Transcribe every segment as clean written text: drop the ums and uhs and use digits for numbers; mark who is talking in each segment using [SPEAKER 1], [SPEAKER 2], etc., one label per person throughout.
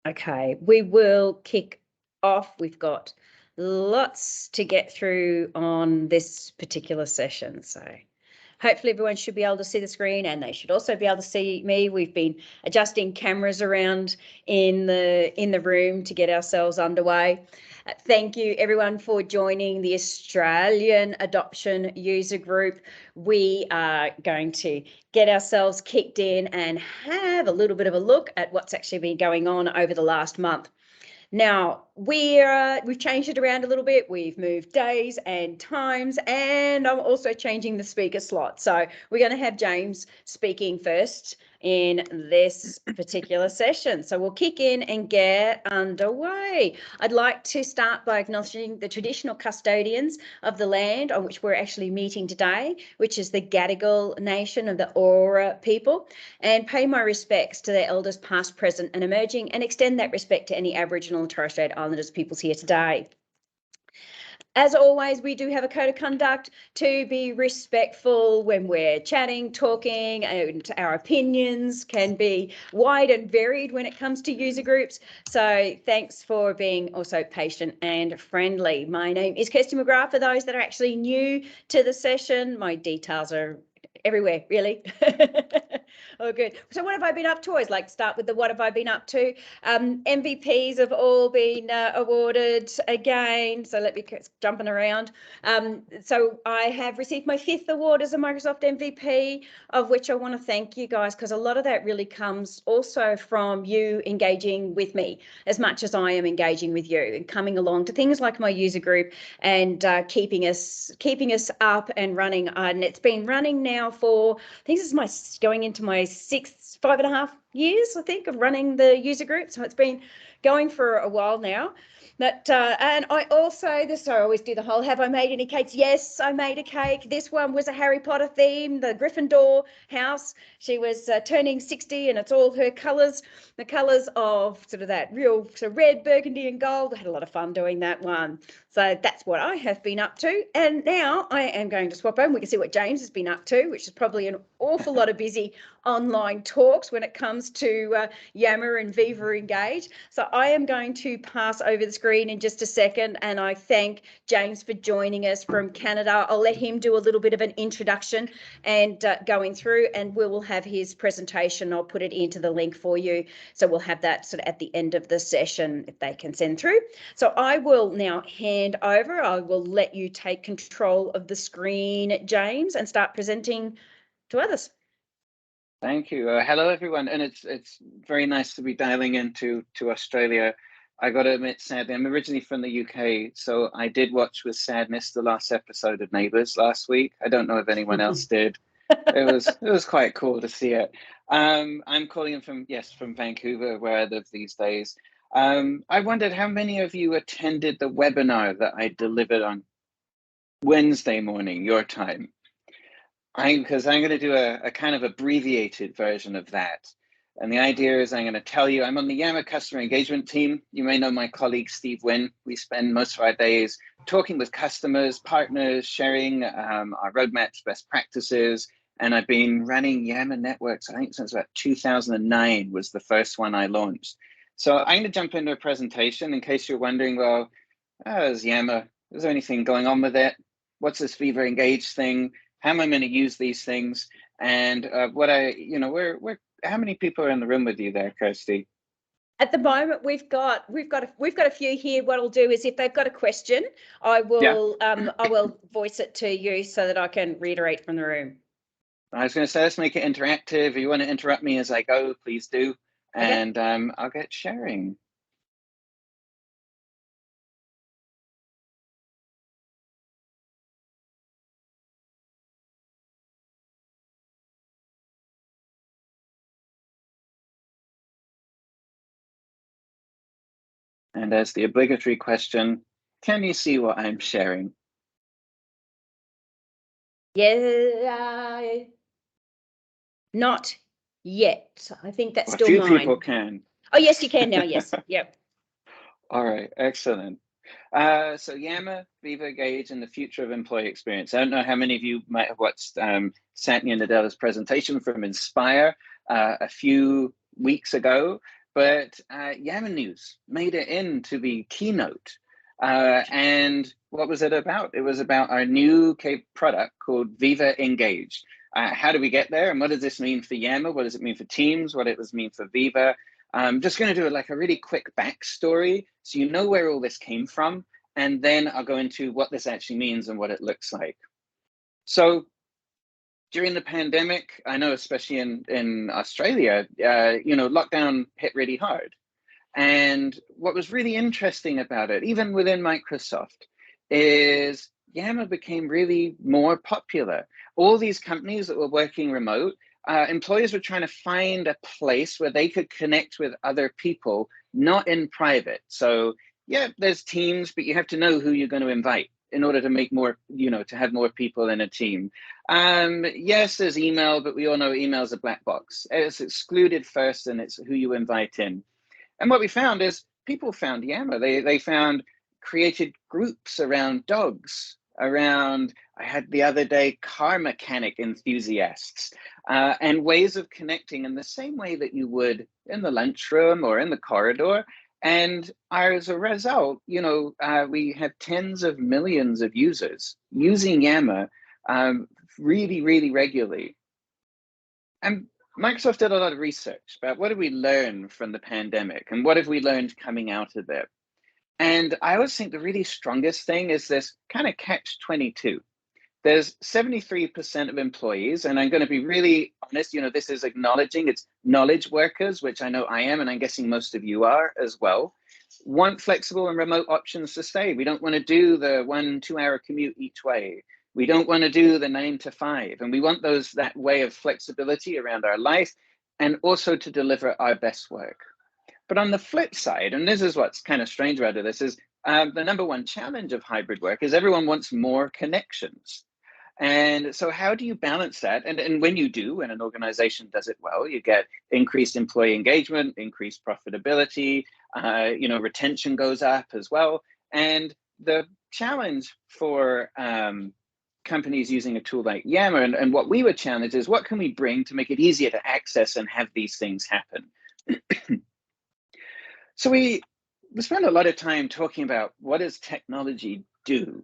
[SPEAKER 1] Okay, we will kick off. We've got lots to get through on this particular session. So hopefully everyone should be able to see the screen, and they should also be able to see me. We've been adjusting cameras around in the room to get ourselves underway. Thank you everyone for joining the Australian Adoption User Group. We are going to get ourselves kicked in and have a little bit of a look at what's actually been going on over the last month. Now, we've changed it around a little bit. We've moved days and times, and I'm also changing the speaker slot. So we're going to have James speaking first in this particular session. So we'll kick in and get underway. I'd like to start by acknowledging the traditional custodians of the land on which we're actually meeting today, which is the Gadigal Nation of the Eora people, and pay my respects to their elders past, present and emerging, and extend that respect to any Aboriginal and Torres Strait Islanders peoples here today. As always, we do have a code of conduct to be respectful when we're chatting, talking, and our opinions can be wide and varied when it comes to user groups. So thanks for being also patient and friendly. My name is Kirsty McGrath. For those that are actually new to the session, my details are everywhere, really. Oh, good. So what have I been up to? I always like to start with the what have I been up to. MVPs have all been awarded again. So let me jumping around. So I have received my 5th award as a Microsoft MVP, of which I want to thank you guys, because a lot of that really comes also from you engaging with me as much as I am engaging with you and coming along to things like my user group and keeping us up and running. And it's been running now for, I think this is going into my 5.5 years, I think, of running the user group. So it's been going for a while now. But and I also, I always do the whole, have I made any cakes? Yes, I made a cake. This one was a Harry Potter theme, the Gryffindor house. She was turning 60, and it's all her colours, the colours of sort of that real sort of red, burgundy and gold. I had a lot of fun doing that one. So that's what I have been up to. And now I am going to swap over. We can see what James has been up to, which is probably an awful lot of busy online talks when it comes to Yammer and Viva Engage. So I am going to pass over the screen in just a second, and I thank James for joining us from Canada. I'll let him do a little bit of an introduction and going through, and we will have his presentation. I'll put it into the link for you. So we'll have that sort of at the end of the session if they can send through. So I will now hand over. I will let you take control of the screen, James, and start presenting to others.
[SPEAKER 2] Thank you. Hello, everyone. And it's very nice to be dialing into Australia. I got to admit, sadly, I'm originally from the UK, so I did watch with sadness the last episode of Neighbours last week. I don't know if anyone else did. It was quite cool to see it. I'm calling in from Vancouver, where I live these days. I wondered how many of you attended the webinar that I delivered on Wednesday morning, your time. Because I'm going to do a kind of abbreviated version of that. And the idea is I'm going to tell you, I'm on the Yammer customer engagement team. You may know my colleague, Steve Wynn. We spend most of our days talking with customers, partners, sharing our roadmaps, best practices. And I've been running Yammer networks, I think since about 2009 was the first one I launched. So I'm going to jump into a presentation in case you're wondering, well, is Yammer, is there anything going on with it? What's this Viva Engage thing? How am I going to use these things? And how many people are in the room with you there, Kirsty?
[SPEAKER 1] At the moment, we've got a few here. What I'll do is, if they've got a question, I will voice it to you so that I can reiterate from the room.
[SPEAKER 2] I was going to say, let's make it interactive. If you want to interrupt me as I go, please do, and okay. I'll get sharing. And as the obligatory question, can you see what I'm sharing?
[SPEAKER 1] Yeah, not yet. I think that's still mine.
[SPEAKER 2] A few people can.
[SPEAKER 1] Oh, yes, you can now. Yes. Yep.
[SPEAKER 2] All right. Excellent. So Yammer, Viva Engage, and the future of employee experience. I don't know how many of you might have watched Satya Nadella's presentation from Inspire a few weeks ago. but Yammer News made it into the keynote. And what was it about? It was about our new product called Viva Engage. How do we get there? And what does this mean for Yammer? What does it mean for Teams? What does it mean for Viva? I'm just going to do like a really quick backstory so you know where all this came from. And then I'll go into what this actually means and what it looks like. So during the pandemic, I know especially in Australia, lockdown hit really hard. And what was really interesting about it, even within Microsoft, is Yammer became really more popular. All these companies that were working remote, employees were trying to find a place where they could connect with other people, not in private. So yeah, there's teams, but you have to know who you're going to invite in order to make more, to have more people in a team. Yes, there's email, but we all know email's a black box. It's excluded first, and it's who you invite in. And what we found is people found Yammer. They found created groups around dogs, around, I had the other day, car mechanic enthusiasts, and ways of connecting in the same way that you would in the lunchroom or in the corridor. And as a result, we have tens of millions of users using Yammer really, really regularly. And Microsoft did a lot of research about what did we learn from the pandemic and what have we learned coming out of it. And I always think the really strongest thing is this kind of catch-22. There's 73% of employees, and I'm going to be really honest, this is acknowledging it's knowledge workers, which I know I am, and I'm guessing most of you are as well, want flexible and remote options to stay. We don't want to do the 1-2 hour commute each way. We don't want to do the 9 to 5, and we want that way of flexibility around our life and also to deliver our best work. But on the flip side, and this is what's kind of strange about this, is the number one challenge of hybrid work is everyone wants more connections. And so how do you balance that? And when you do, when an organization does it well, you get increased employee engagement, increased profitability, retention goes up as well. And the challenge for companies using a tool like Yammer, and what we would challenge is what can we bring to make it easier to access and have these things happen? So we spend a lot of time talking about what does technology do?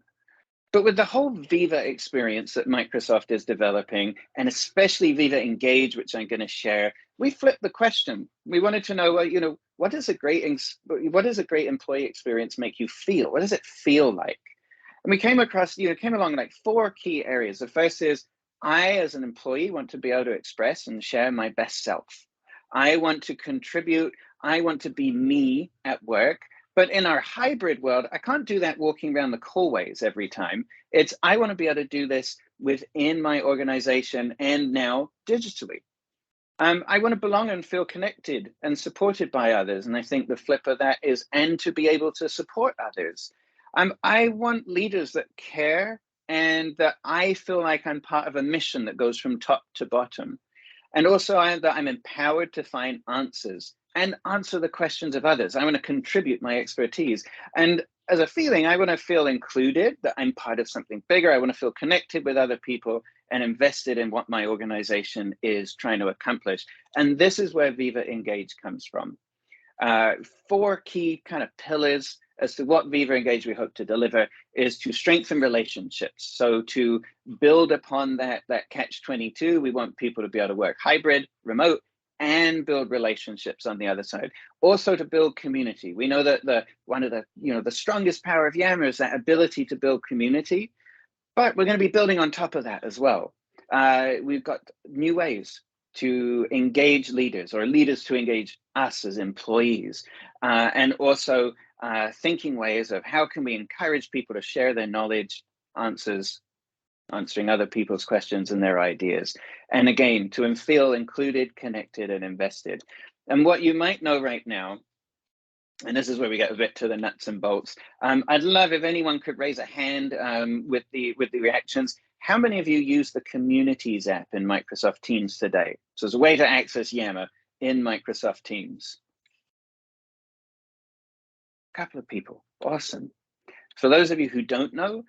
[SPEAKER 2] But with the whole Viva experience that Microsoft is developing, and especially Viva Engage, which I'm going to share, we flipped the question. We wanted to know, well, what does a great employee experience make you feel? What does it feel like? And we came along like 4 key areas. The first is, I, as an employee, want to be able to express and share my best self. I want to contribute. I want to be me at work. But in our hybrid world, I can't do that walking around the hallways every time. I want to be able to do this within my organization and now digitally. I want to belong and feel connected and supported by others. And I think the flip of that is, and to be able to support others. I want leaders that care and that I feel like I'm part of a mission that goes from top to bottom. And also that I'm empowered to find answers and answer the questions of others. I want to contribute my expertise. And as a feeling, I want to feel included, that I'm part of something bigger. I want to feel connected with other people and invested in what my organization is trying to accomplish. And this is where Viva Engage comes from. 4 key kind of pillars as to what Viva Engage we hope to deliver is to strengthen relationships. So to build upon that catch-22, we want people to be able to work hybrid, remote, and build relationships on the other side. Also to build community. We know that one of the strongest power of Yammer is that ability to build community, but we're going to be building on top of that as well. We've got new ways to engage leaders, or leaders to engage us as employees, and also thinking ways of how can we encourage people to share their knowledge, answering other people's questions and their ideas. And again, to feel included, connected, and invested. And what you might know right now, and this is where we get a bit to the nuts and bolts, I'd love if anyone could raise a hand with the reactions. How many of you use the Communities app in Microsoft Teams today? So it's a way to access Yammer in Microsoft Teams. A couple of people, awesome. For those of you who don't know,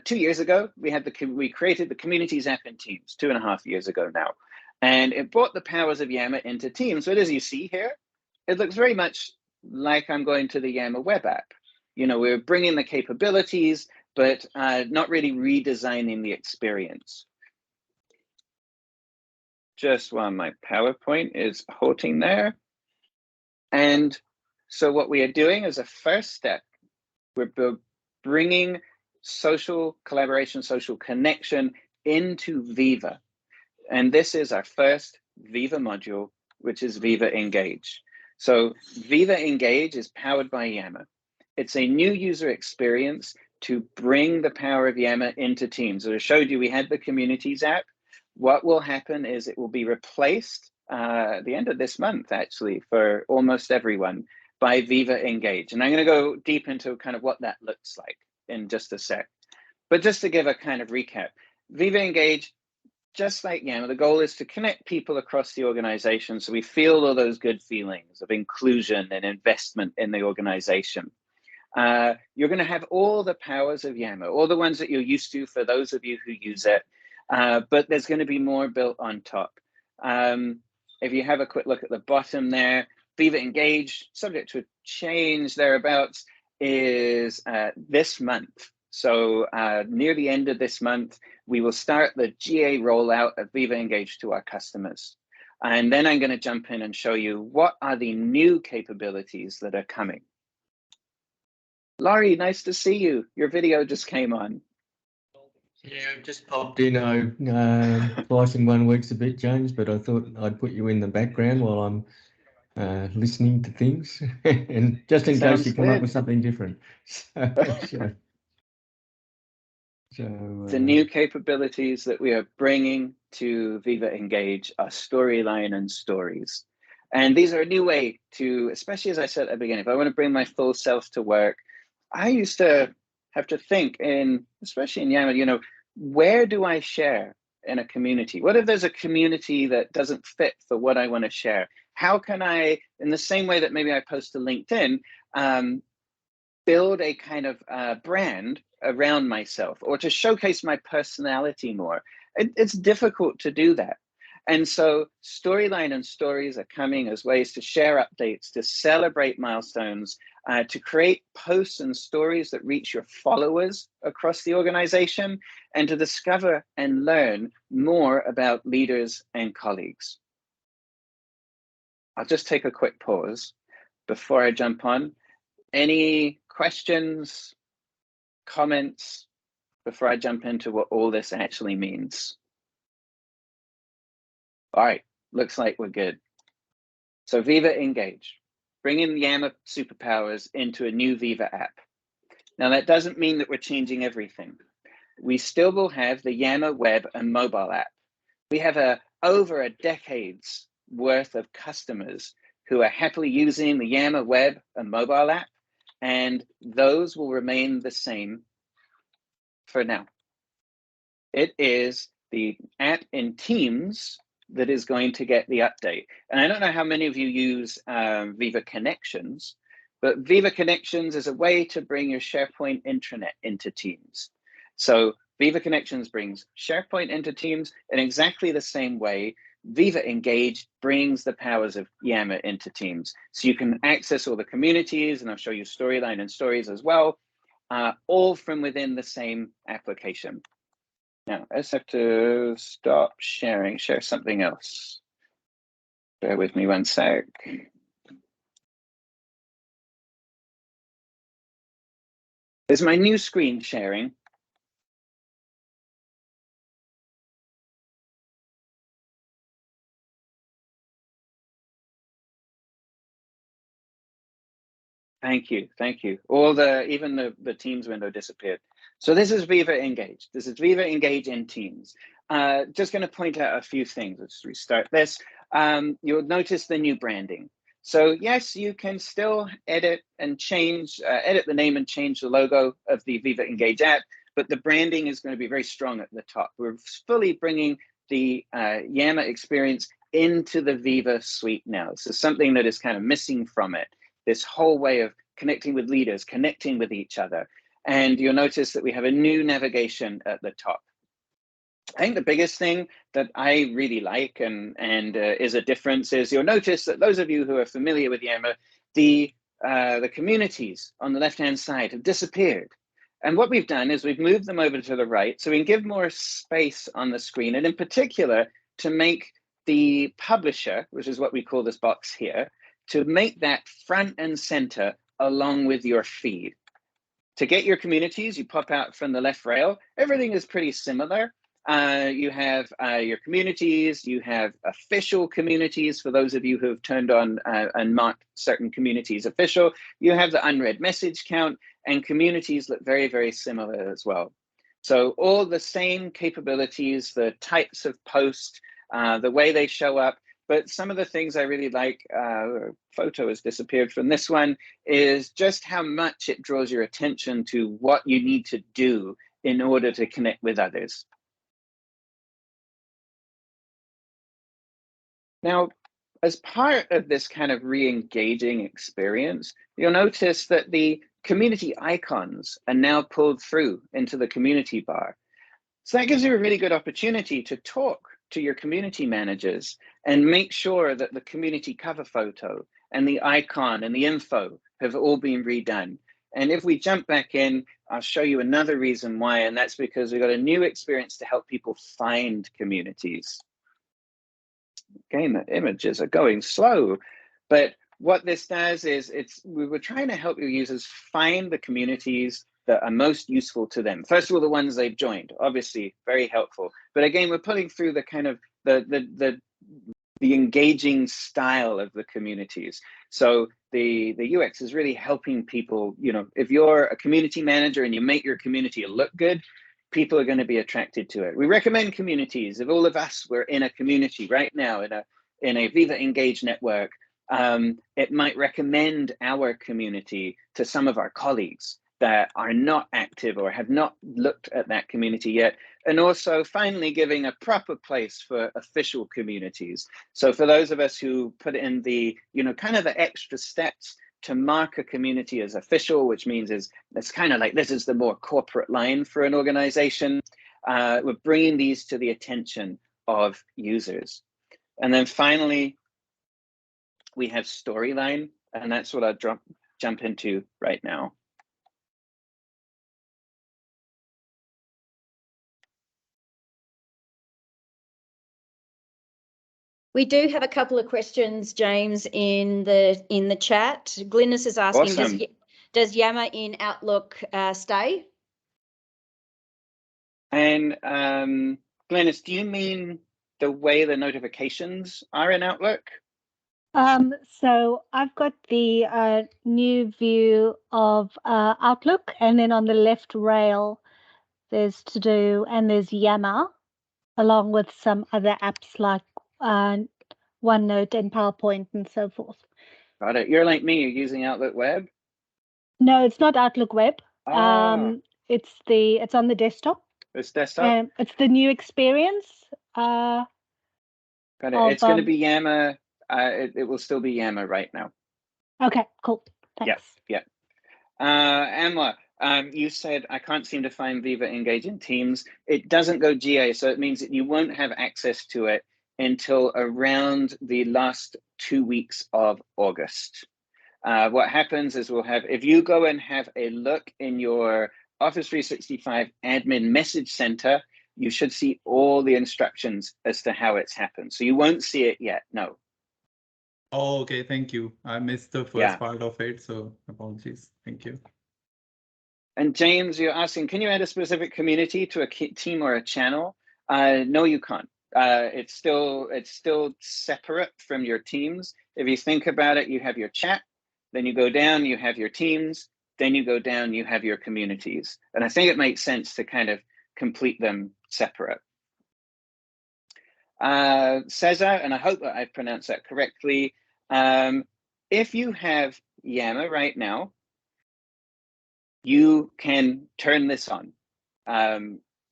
[SPEAKER 2] 2 years ago, we created the Communities app in Teams, 2.5 years ago now. And it brought the powers of Yammer into Teams. So as you see here, it looks very much like I'm going to the Yammer web app. You know, we're bringing the capabilities, but not really redesigning the experience. Just while my PowerPoint is halting there. And so what we are doing as a first step, we're bringing social collaboration, social connection into Viva. And this is our first Viva module, which is Viva Engage. So Viva Engage is powered by Yammer. It's a new user experience to bring the power of Yammer into Teams. As I showed you, we had the Communities app. What will happen is it will be replaced at the end of this month, actually, for almost everyone by Viva Engage. And I'm going to go deep into kind of what that looks like in just a sec. But just to give a kind of recap, Viva Engage, just like Yammer, the goal is to connect people across the organization so we feel all those good feelings of inclusion and investment in the organization. You're going to have all the powers of Yammer, all the ones that you're used to for those of you who use it, but there's going to be more built on top. If you have a quick look at the bottom there, Viva Engage, subject to a change thereabouts, is this month. So near the end of this month, we will start the GA rollout of Viva Engage to our customers. And then I'm going to jump in and show you what are the new capabilities that are coming. Laurie, nice to see you. Your video just came on.
[SPEAKER 3] Yeah, I've just popped in. Twice in 1 week's a bit, James, but I thought I'd put you in the background while I'm listening to things, and just in case you come up with something different.
[SPEAKER 2] The new capabilities that we are bringing to Viva Engage are storyline and stories. And these are a new way to, especially as I said at the beginning, if I want to bring my full self to work, I used to have to think especially in Yammer, you know, where do I share in a community? What if there's a community that doesn't fit for what I want to share? How can I, in the same way that maybe I post to LinkedIn, build a kind of brand around myself, or to showcase my personality more? It's difficult to do that. And so storyline and stories are coming as ways to share updates, to celebrate milestones, to create posts and stories that reach your followers across the organization, and to discover and learn more about leaders and colleagues. I'll just take a quick pause before I jump on. Any questions, comments before I jump into what all this actually means? All right, looks like we're good. So Viva Engage, bringing Yammer superpowers into a new Viva app. Now that doesn't mean that we're changing everything. We still will have the Yammer web and mobile app. We have over a decade's worth of customers who are happily using the Yammer web and mobile app, and those will remain the same for now. It is the app in Teams that is going to get the update. And I don't know how many of you use Viva Connections, but Viva Connections is a way to bring your SharePoint intranet into Teams. So Viva Connections brings SharePoint into Teams in exactly the same way Viva Engage brings the powers of Yammer into Teams. So you can access all the communities, and I'll show you storyline and stories as well, all from within the same application. Now, I just have to stop sharing, share something else. Bear with me 1 sec. Is my new screen sharing? Thank you, thank you. Even the Teams window disappeared. So this is Viva Engage. This is Viva Engage in Teams. Just going to point out a few things. Let's restart this. You'll notice the new branding. So yes, you can still edit and change, edit the name and change the logo of the Viva Engage app, but the branding is going to be very strong at the top. We're fully bringing the Yammer experience into the Viva suite now. So something that is kind of missing from it. This whole way of connecting with leaders, connecting with each other. And you'll notice that we have a new navigation at the top. I think the biggest thing that I really like and is a difference is you'll notice that those of you who are familiar with Yammer, the communities on the left-hand side have disappeared. And what we've done is we've moved them over to the right so we can give more space on the screen, and in particular to make the publisher, which is what we call this box here, to make that front and center along with your feed. To get your communities, you pop out from the left rail. Everything is pretty similar. You have your communities, you have official communities for those of you who have turned on and marked certain communities official. You have the unread message count, and communities look very, very similar as well. So all the same capabilities, the types of post, the way they show up, but some of the things I really like, photo has disappeared from this one, is just how much it draws your attention to what you need to do in order to connect with others. Now, as part of this kind of re-engaging experience, you'll notice that the community icons are now pulled through into the community bar. So that gives you a really good opportunity to talk to your community managers and make sure that the community cover photo and the icon and the info have all been redone. And if we jump back in, I'll show you another reason why, and that's because we've got a new experience to help people find communities. Again, the images are going slow, but what this does is we were trying to help your users find the communities that are most useful to them. First of all, the ones they've joined, obviously very helpful. But again, we're putting through the kind of the engaging style of the communities. So the UX is really helping people, you know, if you're a community manager and you make your community look good, people are going to be attracted to it. We recommend communities. If all of us were in a community right now in a Viva Engage network, it might recommend our community to some of our colleagues that are not active or have not looked at that community yet. And also finally giving a proper place for official communities. So for those of us who put in the, you know, kind of the extra steps to mark a community as official, which means it's kind of like this is the more corporate line for an organization. We're bringing these to the attention of users. And then finally, we have storyline, and that's what I'll jump into right now.
[SPEAKER 1] We do have a couple of questions, James, in the chat. Glynis is asking,
[SPEAKER 2] Awesome.
[SPEAKER 1] does Yammer in Outlook stay?
[SPEAKER 2] And Glynis, do you mean the way the notifications are in Outlook?
[SPEAKER 4] So I've got the new view of Outlook, and then on the left rail, there's To Do and there's Yammer, along with some other apps like OneNote and PowerPoint and so forth.
[SPEAKER 2] Got it. You're like me, you're using Outlook Web?
[SPEAKER 4] No, it's not Outlook Web.
[SPEAKER 2] Oh.
[SPEAKER 4] It's on the desktop.
[SPEAKER 2] It's desktop?
[SPEAKER 4] It's the new experience.
[SPEAKER 2] Got it. It's going to be Yammer. It will still be Yammer right now.
[SPEAKER 4] Okay, cool. Thanks.
[SPEAKER 2] Yeah. Emma, you said I can't seem to find Viva Engage in Teams. It doesn't go GA, so it means that you won't have access to it until around the last 2 weeks of August. What happens is if you go and have a look in your Office 365 admin message center, you should see all the instructions as to how it's happened. So you won't see it yet, no.
[SPEAKER 5] Oh, okay, thank you. I missed the first part of it, so apologies. Thank you.
[SPEAKER 2] And James, you're asking, can you add a specific community to a team or a channel? No, you can't. It's still separate from your teams. If you think about it, you have your chat, then you go down, you have your teams, then you go down, you have your communities. And I think it makes sense to kind of complete them separate. Cesar, and I hope that I've pronounced that correctly, if you have Yammer right now, you can turn this on.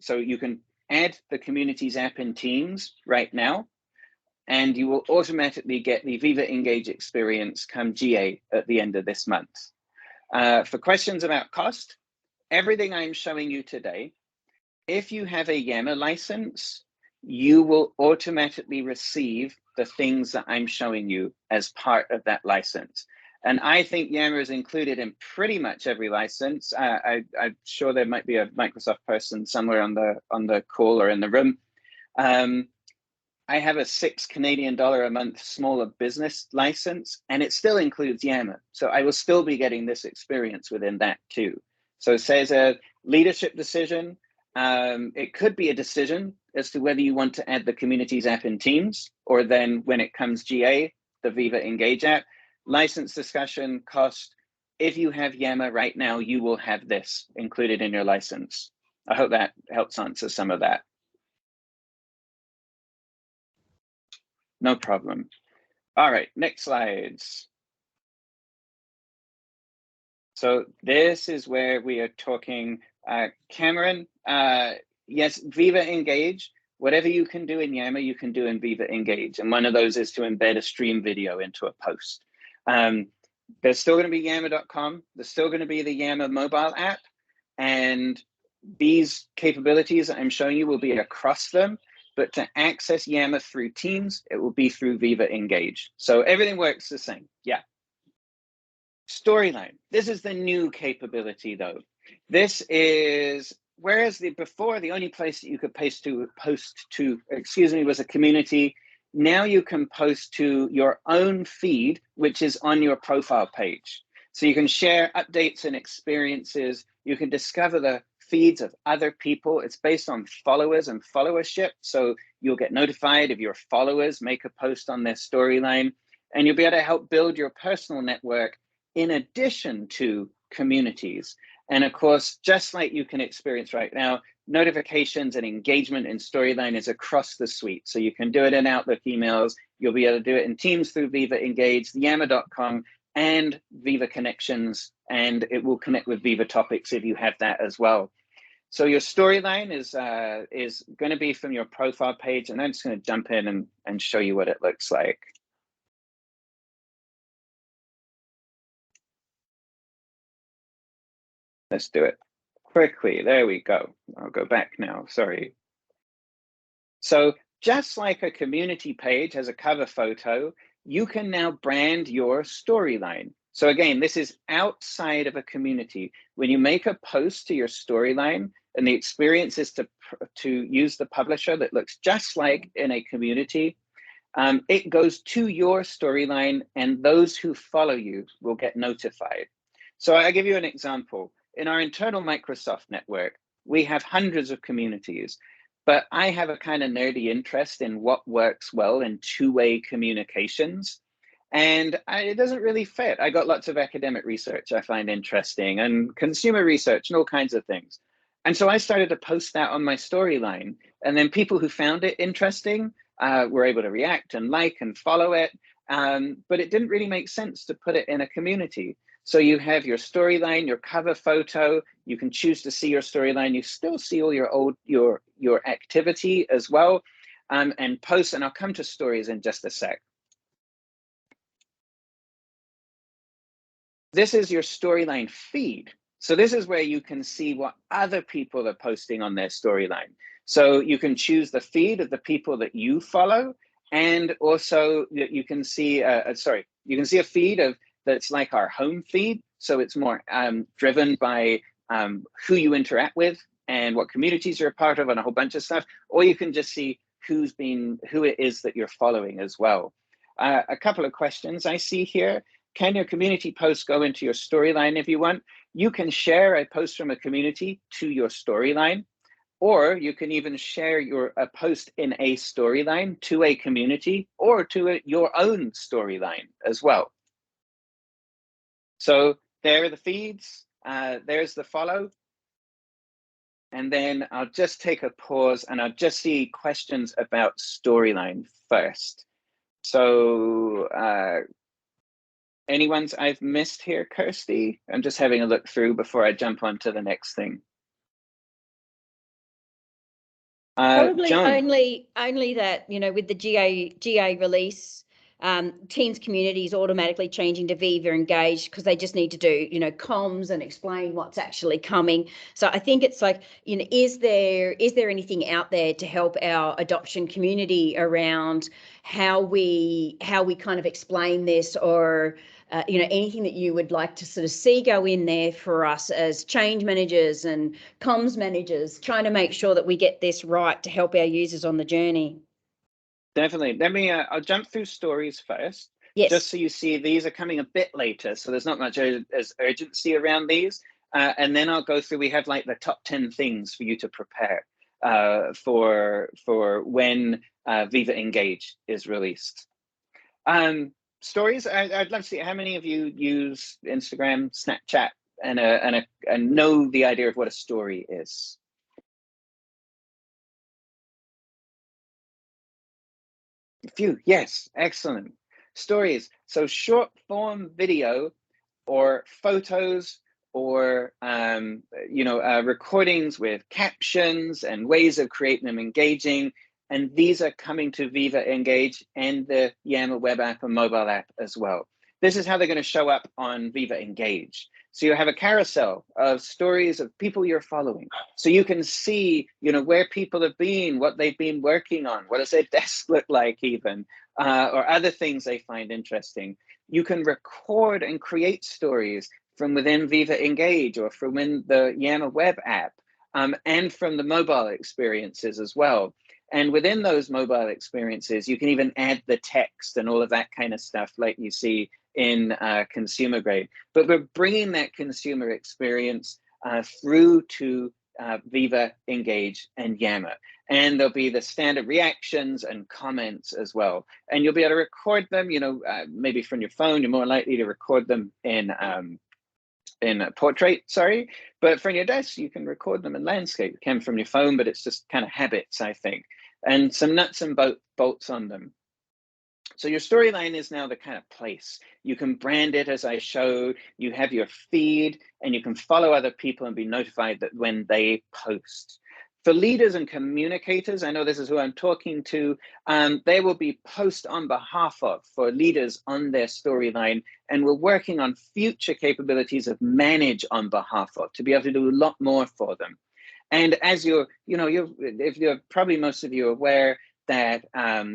[SPEAKER 2] So you can add the Communities app in Teams right now, and you will automatically get the Viva Engage experience come GA at the end of this month. For questions about cost, everything I'm showing you today if you have a Yammer license, you will automatically receive the things that I'm showing you as part of that license. And I think Yammer is included in pretty much every license. I'm sure there might be a Microsoft person somewhere on the call or in the room. I have a $6 Canadian a month smaller business license, and it still includes Yammer. So I will still be getting this experience within that too. So it says a leadership decision. It could be a decision as to whether you want to add the Communities app in Teams, or then when it comes GA, the Viva Engage app. License discussion, cost. If you have Yammer right now, you will have this included in your license. I hope that helps answer some of that. No problem. All right, next slides. So this is where we are talking, Cameron, yes, Viva Engage, whatever you can do in Yammer, you can do in Viva Engage. And one of those is to embed a stream video into a post. There's still gonna be Yammer.com. There's still gonna be the Yammer mobile app. And these capabilities I'm showing you will be across them. But to access Yammer through Teams, it will be through Viva Engage. So everything works the same, yeah. Storyline, this is the new capability though. This is, whereas before the only place that you could post to, was a community, now you can post to your own feed, which is on your profile page. So you can share updates and experiences, you can discover the feeds of other people. It's based on followers and followership. So you'll get notified if your followers make a post on their storyline, and you'll be able to help build your personal network in addition to communities. And of course, just like you can experience right now, notifications and engagement in storyline is across the suite. So you can do it in Outlook emails, you'll be able to do it in Teams through Viva Engage, Yammer.com, and Viva Connections, and it will connect with Viva Topics if you have that as well. So your storyline is going to be from your profile page, and I'm just going to jump in and show you what it looks like. Let's do it quickly. There we go. I'll go back now, sorry. So just like a community page has a cover photo, you can now brand your storyline. So again, this is outside of a community. When you make a post to your storyline, and the experience is to use the publisher that looks just like in a community, it goes to your storyline, and those who follow you will get notified. So I'll give you an example. In our internal Microsoft network, we have hundreds of communities, but I have a kind of nerdy interest in what works well in two-way communications. And it doesn't really fit. I got lots of academic research I find interesting, and consumer research and all kinds of things. And so I started to post that on my storyline. And then people who found it interesting were able to react and like and follow it. But it didn't really make sense to put it in a community. So you have your storyline, your cover photo, you can choose to see your storyline, you still see all your activity as well, and posts, and I'll come to stories in just a sec. This is your storyline feed. So this is where you can see what other people are posting on their storyline. So you can choose the feed of the people that you follow, and also you can see, you can see a feed of that's like our home feed. So it's more driven by who you interact with and what communities you're a part of and a whole bunch of stuff. Or you can just see who it is that you're following as well. A couple of questions I see here. Can your community post go into your storyline if you want? You can share a post from a community to your storyline, or you can even share a post in a storyline to a community or to your own storyline as well. So there are the feeds, there's the follow. And then I'll just take a pause and I'll just see questions about storyline first. So any ones I've missed here, Kirsty? I'm just having a look through before I jump on to the next thing.
[SPEAKER 1] Probably
[SPEAKER 2] John.
[SPEAKER 1] only that, with the GA release, Teams communities automatically changing to Viva Engage because they just need to do, you know, comms and explain what's actually coming. So I think it's like, you know, is there anything out there to help our adoption community around how we kind of explain this, or you know, anything that you would like to sort of see go in there for us as change managers and comms managers, trying to make sure that we get this right to help our users on the journey?
[SPEAKER 2] Definitely. Let me, I'll jump through stories first.
[SPEAKER 1] Yes.
[SPEAKER 2] Just so you see, these are coming a bit later, so there's not much as urgency around these. And then I'll go through, we have like the top 10 things for you to prepare for when Viva Engage is released. Stories, I'd love to see how many of you use Instagram, Snapchat, and know the idea of what a story is. A few, yes, excellent. Stories, so short form video or photos or you know, recordings with captions and ways of creating them engaging. And these are coming to Viva Engage and the Yammer web app and mobile app as well. This is how they're going to show up on Viva Engage. So you have a carousel of stories of people you're following. So you can see, you know, where people have been, what they've been working on, what does their desk look like even, or other things they find interesting. You can record and create stories from within Viva Engage or from in the Yammer web app, and from the mobile experiences as well. And within those mobile experiences, you can even add the text and all of that kind of stuff like you see in consumer grade. But we're bringing that consumer experience through to Viva Engage and Yammer. And there'll be the standard reactions and comments as well. And you'll be able to record them, you know, maybe from your phone. You're more likely to record them in a portrait, sorry, but from your desk, you can record them in landscape. You can from your phone, but it's just kind of habits, I think, and some nuts and bolts on them. So your storyline is now the kind of place. You can brand it as I showed, you have your feed, and you can follow other people and be notified that when they post. For leaders and communicators, I know this is who I'm talking to, they will be post on behalf of for leaders on their storyline, and we're working on future capabilities of manage on behalf of to be able to do a lot more for them. And as you're, you know, if you're probably most of you are aware that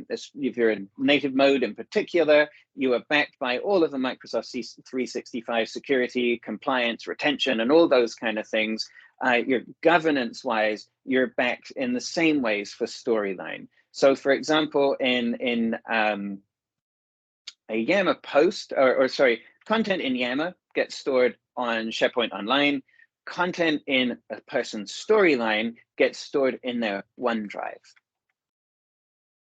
[SPEAKER 2] if you're in native mode in particular, you are backed by all of the Microsoft 365 security, compliance, retention, and all those kind of things. Your governance-wise, you're backed in the same ways for storyline. So, for example, in a Yammer post, or sorry, content in Yammer gets stored on SharePoint Online. Content in a person's storyline gets stored in their OneDrive.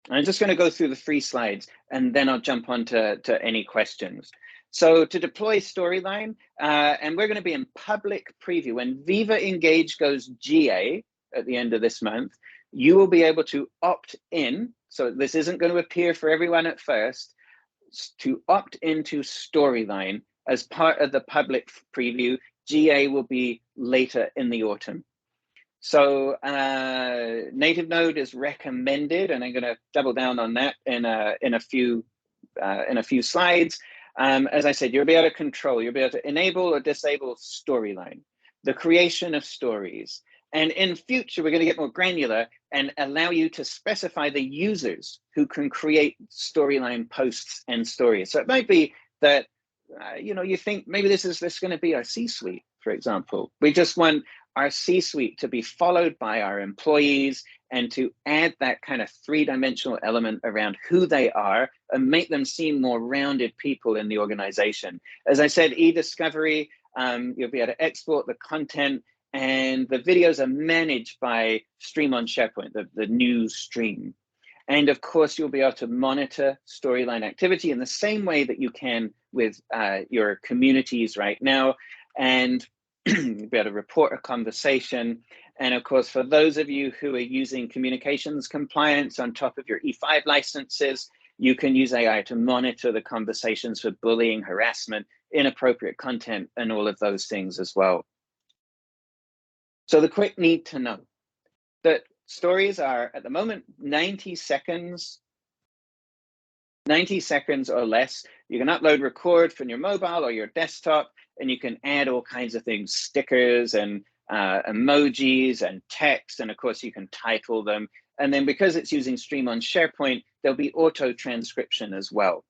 [SPEAKER 2] I'm just going to go through the 3 slides, and then I'll jump on to any questions. So to deploy storyline, and we're going to be in public preview. When Viva Engage goes GA at the end of this month, you will be able to opt in. So this isn't going to appear for everyone at first, to opt into storyline as part of the public preview. GA will be later in the autumn. So native node is recommended, and I'm going to double down on that in a few slides. As I said, you'll be able to control, you'll be able to enable or disable storyline, the creation of stories. And in future, we're going to get more granular and allow you to specify the users who can create storyline posts and stories. So it might be that, you know, you think maybe this is going to be our C-suite, for example. We just want our C-suite to be followed by our employees and to add that kind of 3-dimensional element around who they are and make them seem more rounded people in the organization. As I said, e-discovery, you'll be able to export the content, and the videos are managed by Stream on SharePoint, the news stream. And of course, you'll be able to monitor storyline activity in the same way that you can with your communities right now. And you'll be able to report a conversation. And of course, for those of you who are using communications compliance on top of your E5 licenses, you can use AI to monitor the conversations for bullying, harassment, inappropriate content, and all of those things as well. So the quick need to know that stories are at the moment 90 seconds 90 seconds or less. You can upload, record from your mobile or your desktop, and you can add all kinds of things, stickers and emojis and text, and of course you can title them. And then because it's using Stream on SharePoint, there'll be auto transcription as well.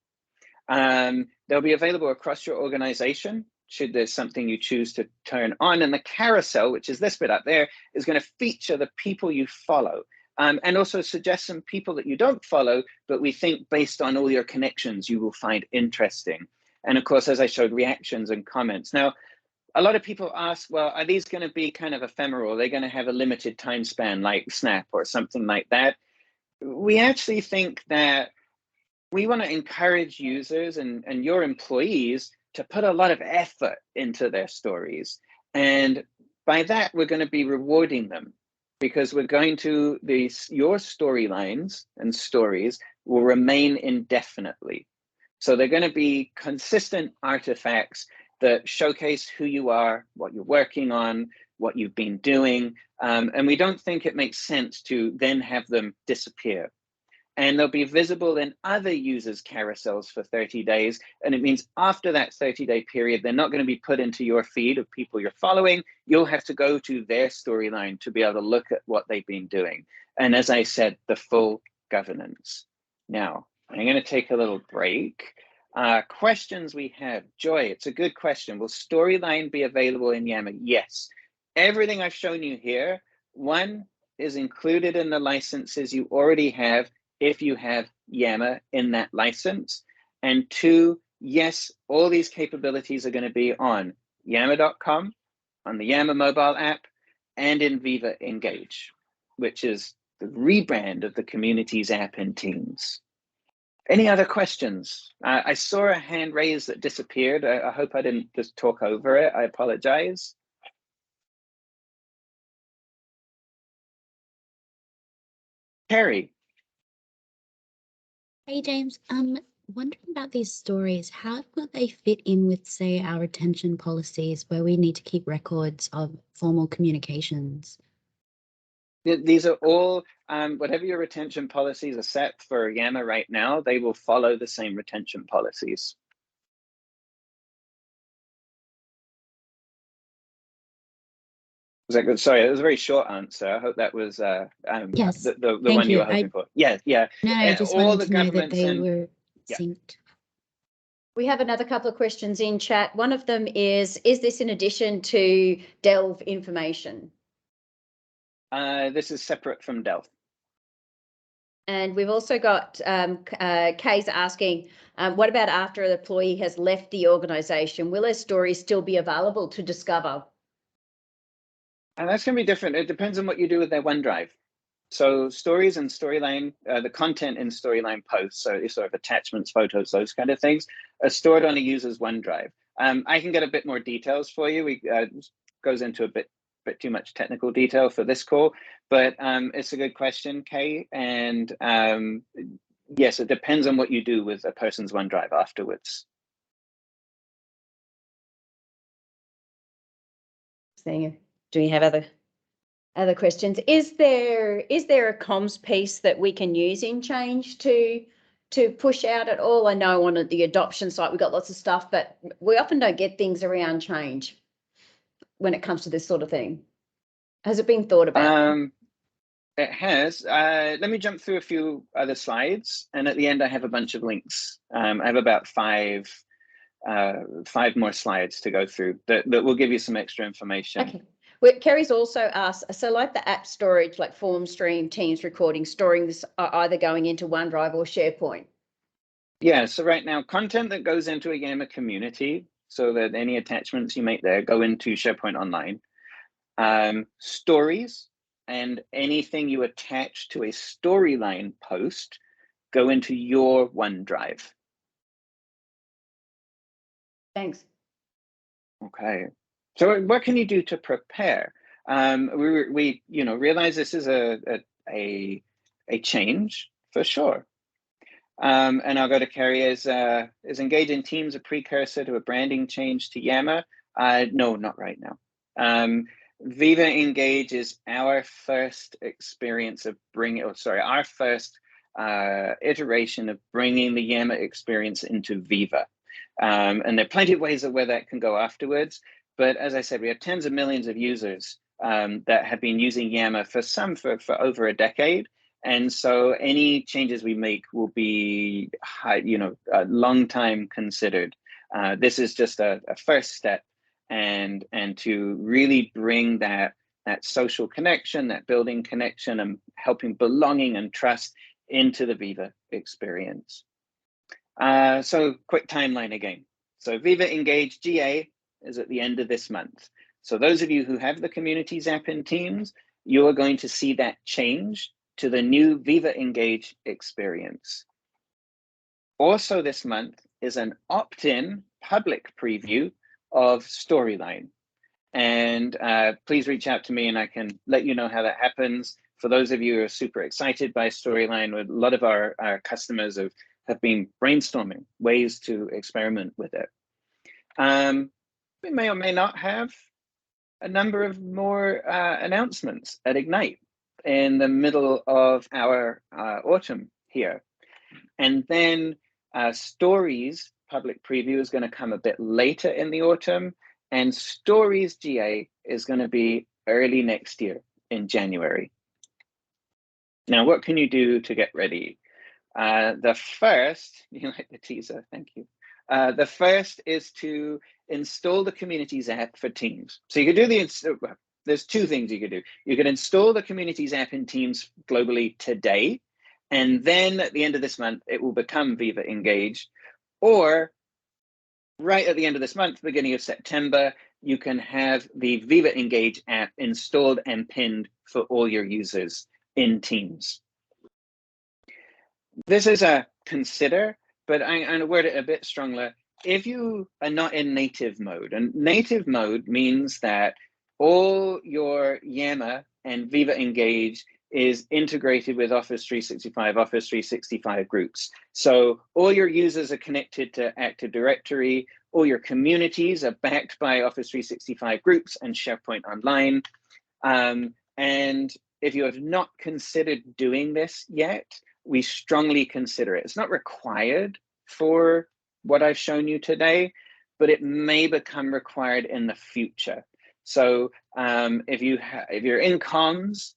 [SPEAKER 2] They'll be available across your organization should there's something you choose to turn on. And the carousel, which is this bit up there, is going to feature the people you follow. And also suggest some people that you don't follow, but we think based on all your connections, you will find interesting. And of course, as I showed, reactions and comments. Now, a lot of people ask, well, are these going to be kind of ephemeral? Are they going to have a limited time span like Snap or something like that? We actually think that we want to encourage users and your employees to put a lot of effort into their stories. And by that, we're going to be rewarding them, because we're going to, your storylines and stories will remain indefinitely. So they're going to be consistent artifacts that showcase who you are, what you're working on, what you've been doing. And we don't think it makes sense to then have them disappear. And they'll be visible in other users' carousels for 30 days. And it means after that 30-day period, they're not going to be put into your feed of people you're following. You'll have to go to their storyline to be able to look at what they've been doing. And as I said, the full governance. Now, I'm going to take a little break. Questions we have. Joy, it's a good question. Will storyline be available in Yammer? Yes. Everything I've shown you here, one, is included in the licenses you already have if you have Yammer in that license. And two, yes, all these capabilities are going to be on Yammer.com, on the Yammer mobile app, and in Viva Engage, which is the rebrand of the community's app in Teams. Any other questions? I saw a hand raised that disappeared. I hope I didn't just talk over it. I apologize. Carrie.
[SPEAKER 6] Hey, James. Wondering about these stories. How will they fit in with, say, our retention policies where we need to keep records of formal communications?
[SPEAKER 2] These are all, whatever your retention policies are set for Yammer right now, they will follow the same retention policies. Was that good? Sorry, it was a very short answer. I hope that was
[SPEAKER 6] Yes,
[SPEAKER 2] the one you were hoping for. Yeah, yeah.
[SPEAKER 6] No, I just
[SPEAKER 2] all
[SPEAKER 6] wanted
[SPEAKER 2] the
[SPEAKER 6] to know that they
[SPEAKER 2] governments
[SPEAKER 6] were synced.
[SPEAKER 1] We have another couple of questions in chat. One of them is this in addition to Delve information?
[SPEAKER 2] This is separate from Delve.
[SPEAKER 1] And we've also got Kay's asking, what about after an employee has left the organisation? Will their stories still be available to discover?
[SPEAKER 2] And that's going to be different. It depends on what you do with their OneDrive. So stories and storyline, the content in storyline posts, so sort of attachments, photos, those kind of things, are stored on a user's OneDrive. I can get a bit more details for you. We goes into a bit too much technical detail for this call, but it's a good question, Kay. And yes, it depends on what you do with a person's OneDrive afterwards.
[SPEAKER 1] Do we have other questions? Is there a comms piece that we can use in Change to push out at all? I know on the adoption site we've got lots of stuff, but we often don't get things around Change when it comes to this sort of thing. Has it been thought about?
[SPEAKER 2] It has. Let me jump through a few other slides, and at the end I have a bunch of links. I have about five more slides to go through that will give you some extra information.
[SPEAKER 1] Okay. Well, Kerry's also asked, so like the app storage, like Form Stream, Teams recording, storing this are either going into OneDrive or SharePoint?
[SPEAKER 2] Yeah, so right now, content that goes into a Yammer community, so that any attachments you make there go into SharePoint Online. Stories and anything you attach to a storyline post go into your OneDrive.
[SPEAKER 1] Thanks.
[SPEAKER 2] Okay. So what can you do to prepare? We realize this is a change for sure. And I'll go to Carrie. Is engaging Teams a precursor to a branding change to Yammer? No, not right now. Viva Engage is our first experience of our first iteration of bringing the Yammer experience into Viva. And there are plenty of ways of where that can go afterwards. But as I said, we have tens of millions of users that have been using Yammer for over a decade. And so any changes we make will be, a long time considered. This is just a first step, and to really bring that social connection, that building connection, and helping belonging and trust into the Viva experience. So quick timeline again. So Viva Engage GA is at the end of this month. So those of you who have the Communities app in Teams, you are going to see that change to the new Viva Engage experience. Also this month is an opt-in public preview of Storyline. And please reach out to me and I can let you know how that happens. For those of you who are super excited by Storyline, a lot of our customers have been brainstorming ways to experiment with it. We may or may not have a number of more announcements at Ignite in the middle of our autumn here. And then Stories public preview is going to come a bit later in the autumn, and Stories GA is going to be early next year in January. Now, what can you do to get ready? The first, you like the teaser, thank you. The first is to install the Communities app for Teams. So you can do there's two things you could do. You can install the Communities app in Teams globally today, and then at the end of this month, it will become Viva Engage. Or right at the end of this month, beginning of September, you can have the Viva Engage app installed and pinned for all your users in Teams. This is a consider, but I'm going to word it a bit stronger. If you are not in native mode, and native mode means that all your Yammer and Viva Engage is integrated with Office 365, Office 365 groups. So all your users are connected to Active Directory, all your communities are backed by Office 365 groups and SharePoint Online. And if you have not considered doing this yet, we strongly consider it. It's not required for what I've shown you today, but it may become required in the future. So if you're in comms,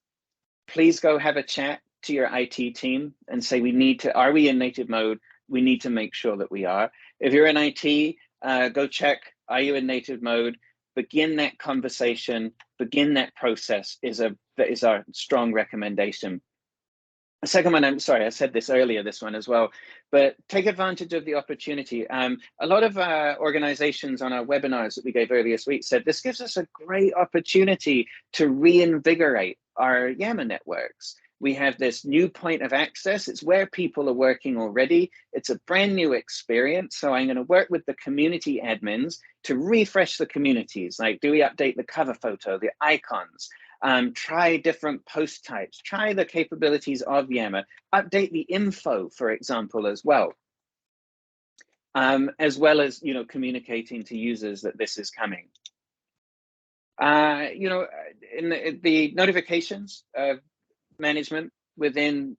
[SPEAKER 2] please go have a chat to your IT team and say, are we in native mode? We need to make sure that we are. If you're in IT, go check, are you in native mode? Begin that conversation, begin that process is our strong recommendation. The second one, I'm sorry, I said this earlier, this one as well, but take advantage of the opportunity. A lot of organizations on our webinars that we gave earlier this week said this gives us a great opportunity to reinvigorate our Yammer networks. We have this new point of access. It's where people are working already. It's a brand new experience. So I'm going to work with the community admins to refresh the communities. Like, do we update the cover photo, the icons? Try different post types, try the capabilities of Yammer, update the info, for example, as well as communicating to users that this is coming. In the notifications management within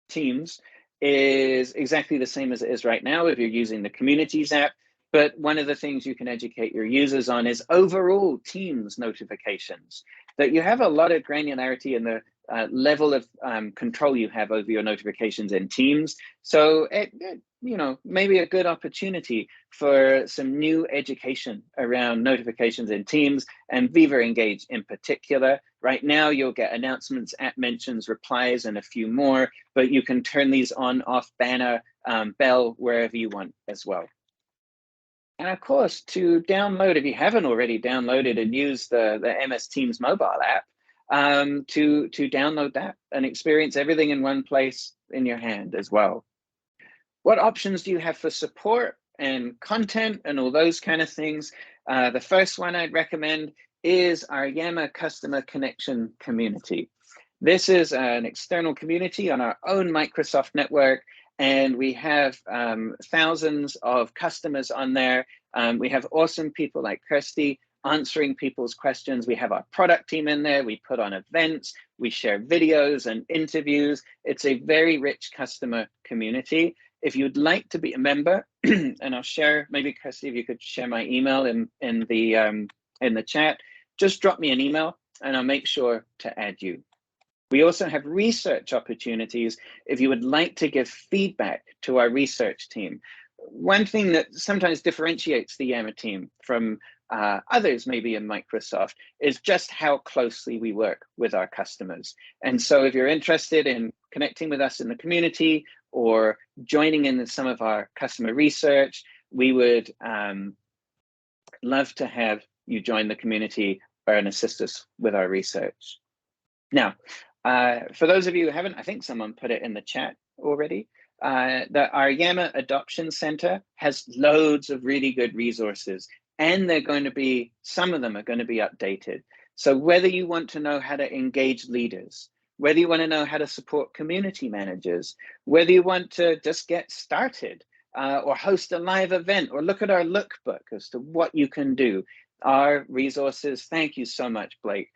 [SPEAKER 2] Teams is exactly the same as it is right now if you're using the Communities app. But one of the things you can educate your users on is overall Teams notifications, that you have a lot of granularity in the level of control you have over your notifications in Teams. So maybe a good opportunity for some new education around notifications in Teams and Viva Engage in particular. Right now, you'll get announcements, app mentions, replies, and a few more, but you can turn these on, off, banner, bell, wherever you want as well. And of course, to download, if you haven't already downloaded and used the MS Teams mobile app, to download that and experience everything in one place in your hand as well. What options do you have for support and content and all those kind of things? The first one I'd recommend is our Yammer Customer Connection community. This is an external community on our own Microsoft network, and we have thousands of customers on there. We have awesome people like Kirsty answering people's questions. We have our product team in there. We put on events. We share videos and interviews. It's a very rich customer community. If you'd like to be a member, and I'll share, maybe Kirsty, if you could share my email in the chat, just drop me an email and I'll make sure to add you. We also have research opportunities if you would like to give feedback to our research team. One thing that sometimes differentiates the Yammer team from others maybe in Microsoft is just how closely we work with our customers. And so if you're interested in connecting with us in the community or joining in some of our customer research, we would love to have you join the community and assist us with our research. Now, for those of you who haven't, I think someone put it in the chat already, that our Yammer Adoption Center has loads of really good resources, and they're going to be, some of them are going to be updated. So whether you want to know how to engage leaders, whether you want to know how to support community managers, whether you want to just get started or host a live event or look at our lookbook as to what you can do, our resources, thank you so much, Blake,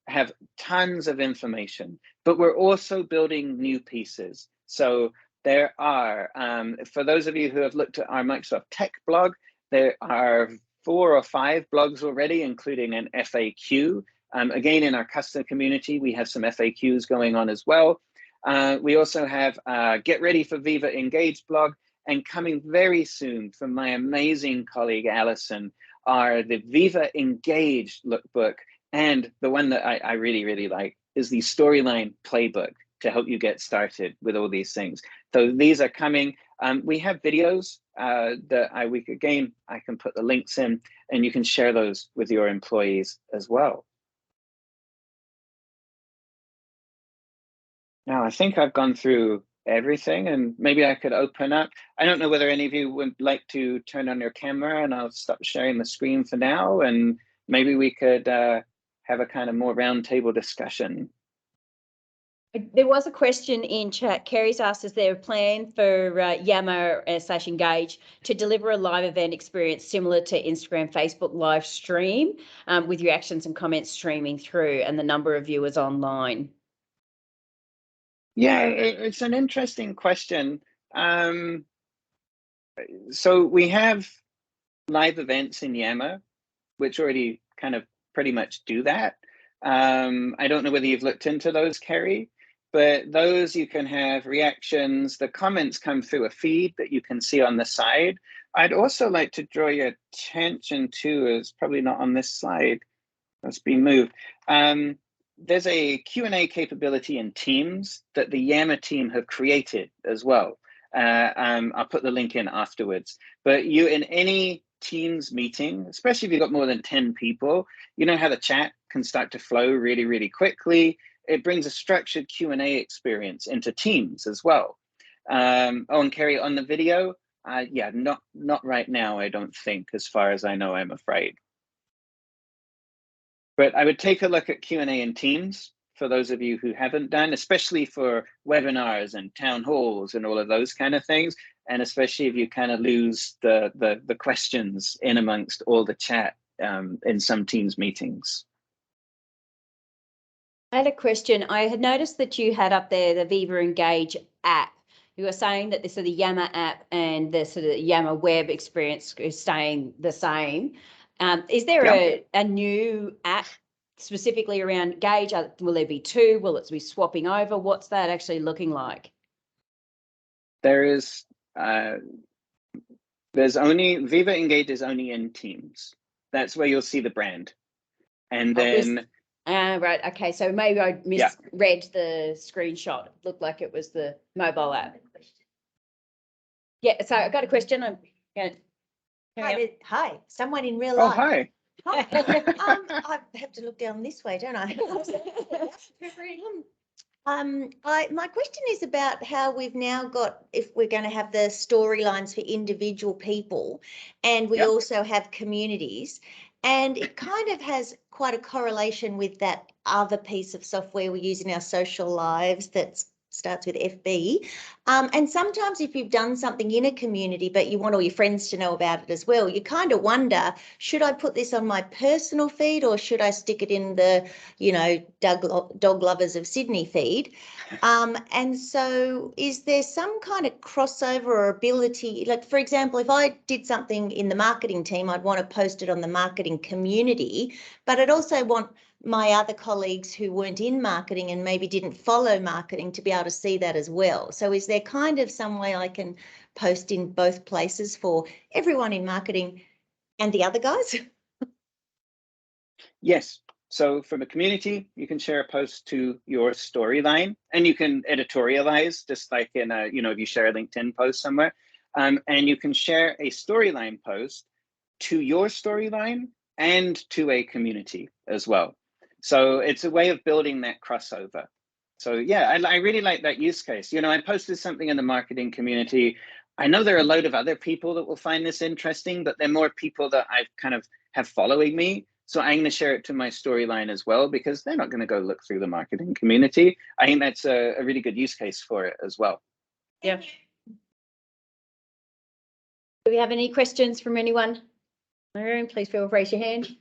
[SPEAKER 2] have tons of information, but we're also building new pieces. So there are, for those of you who have looked at our Microsoft Tech blog, there are 4 or 5 blogs already, including an FAQ. Again, in our customer community, we have some FAQs going on as well. We also have Get Ready for Viva Engage blog, and coming very soon from my amazing colleague, Alison, are the Viva Engage lookbook, and the one that I really, really like is the Storyline Playbook to help you get started with all these things. So these are coming. We have videos that I can put the links in, and you can share those with your employees as well. Now, I think I've gone through everything, and maybe I could open up. I don't know whether any of you would like to turn on your camera, and I'll stop sharing the screen for now, and maybe we could have a kind of more roundtable discussion.
[SPEAKER 1] There was a question in chat. Kerry's asked, is there a plan for Yammer / Engage to deliver a live event experience similar to Instagram, Facebook live stream with reactions and comments streaming through and the number of viewers online?
[SPEAKER 2] Yeah, it's an interesting question. So we have live events in Yammer, which already kind of pretty much do that. I don't know whether you've looked into those, Kerry, but those you can have reactions. The comments come through a feed that you can see on the side. I'd also like to draw your attention to, it's probably not on this slide, it's been moved. There's a Q&A capability in Teams that the Yammer team have created as well. I'll put the link in afterwards. But you, in any Teams meeting, especially if you've got more than 10 people, you know how the chat can start to flow really, really quickly. It brings a structured Q&A experience into Teams as well. Oh, and Kerry, on the video, yeah, not right now, I don't think, as far as I know, I'm afraid. But I would take a look at Q&A in Teams for those of you who haven't done, especially for webinars and town halls and all of those kind of things, and especially if you kind of lose the questions in amongst all the chat in some Teams meetings.
[SPEAKER 1] I had a question. I had noticed that you had up there the Viva Engage app. You were saying that this is the Yammer app and the sort of Yammer web experience is staying the same. Is there a new app specifically around Engage? Will there be 2? Will it be swapping over? What's that actually looking like?
[SPEAKER 2] There is, there's only, Viva Engage is only in Teams. That's where you'll see the brand. And then...
[SPEAKER 1] right, okay, so maybe I misread the screenshot. It looked like it was the mobile app. Yeah, so I got a question. I'm going to...
[SPEAKER 7] Hi, someone in real life.
[SPEAKER 2] Oh, hi.
[SPEAKER 7] Hi. I have to look down this way, don't I? My question is about how we've now got, if we're going to have the storylines for individual people, and we also have communities, and it kind of has quite a correlation with that other piece of software we use in our social lives that starts with FB. And sometimes if you've done something in a community, but you want all your friends to know about it as well, you kind of wonder, should I put this on my personal feed or should I stick it in the, you know, dog lovers of Sydney feed? And so is there some kind of crossover or ability? Like, for example, if I did something in the marketing team, I'd want to post it on the marketing community, but I'd also want my other colleagues who weren't in marketing and maybe didn't follow marketing to be able to see that as well. So is there kind of some way I can post in both places for everyone in marketing and the other guys?
[SPEAKER 2] Yes. So from a community, you can share a post to your storyline, and you can editorialize just like in a, you know, if you share a LinkedIn post somewhere, and you can share a storyline post to your storyline and to a community as well. So it's a way of building that crossover. So yeah, I really like that use case. You know, I posted something in the marketing community. I know there are a load of other people that will find this interesting, but they're more people that I've kind of have following me. So I'm going to share it to my storyline as well, because they're not going to go look through the marketing community. I think that's a really good use case for it as well.
[SPEAKER 1] Yeah. Do we have any questions from anyone? Marion, please feel free to raise your hand.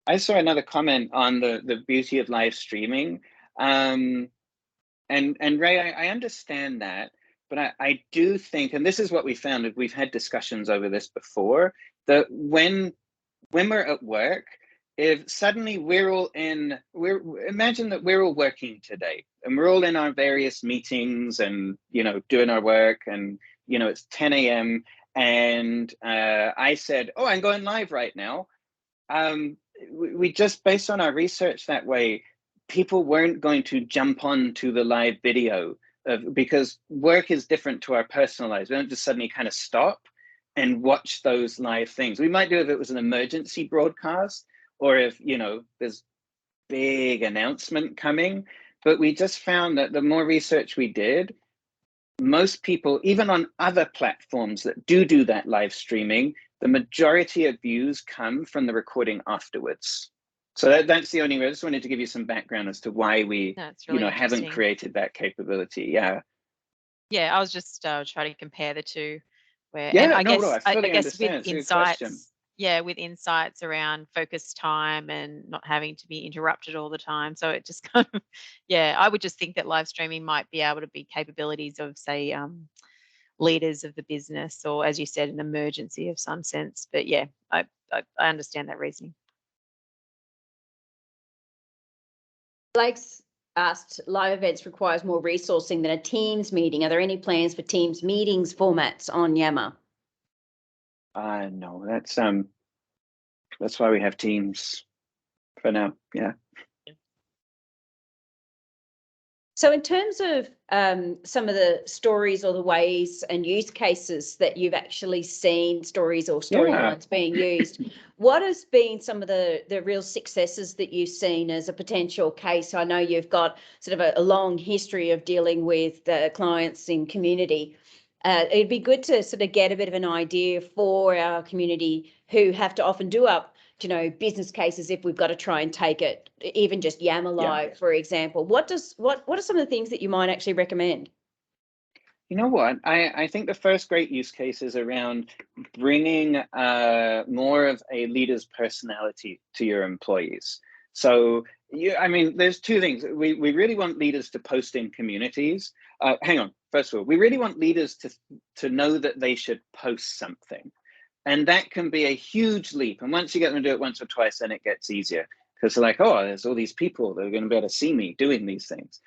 [SPEAKER 2] I saw another comment on the beauty of live streaming. And Ray, I understand that, but I do think, and this is what we found, we've had discussions over this before, that when we're at work, if suddenly imagine that we're all working today and we're all in our various meetings and, you know, doing our work, and, you know, it's 10 a.m. and I said, oh, I'm going live right now. We just, based on our research that way, people weren't going to jump on to the live video because work is different to our personal lives. We don't just suddenly kind of stop and watch those live things. We might do if it was an emergency broadcast or if, you know, there's big announcement coming, but we just found that the more research we did, most people, even on other platforms that do that live streaming, the majority of views come from the recording afterwards. So that's the only way. I just wanted to give you some background as to why we, really, you know, haven't created that capability. Yeah.
[SPEAKER 8] Yeah, I was just trying to compare the two. Where,
[SPEAKER 2] yeah,
[SPEAKER 8] and I
[SPEAKER 2] no,
[SPEAKER 8] guess,
[SPEAKER 2] no, I fully understand.
[SPEAKER 8] With insights, yeah, with insights around focus time and not having to be interrupted all the time. So it just kind of, yeah, I would just think that live streaming might be able to be capabilities of, say, leaders of the business, or as you said, an emergency of some sense. But yeah, I understand that reasoning.
[SPEAKER 1] Blake's asked, live events requires more resourcing than a Teams meeting. Are there any plans for Teams meetings formats on Yammer?
[SPEAKER 2] No, that's why we have Teams for now. Yeah.
[SPEAKER 1] So in terms of some of the stories or the ways and use cases that you've actually seen, stories or storylines being used, what has been some of the real successes that you've seen as a potential case? I know you've got sort of a long history of dealing with clients in community. It'd be good to sort of get a bit of an idea for our community who have to often do up, you know, business cases if we've got to try and take it, even just Yammer Live, for example. What are some of the things that you might actually recommend?
[SPEAKER 2] You know what? I think the first great use case is around bringing more of a leader's personality to your employees. So, I mean, there's two things. We really want leaders to post in communities. Hang on. First of all, we really want leaders to know that they should post something. And that can be a huge leap. And once you get them to do it once or twice, then it gets easier. Because they're like, oh, there's all these people that are going to be able to see me doing these things.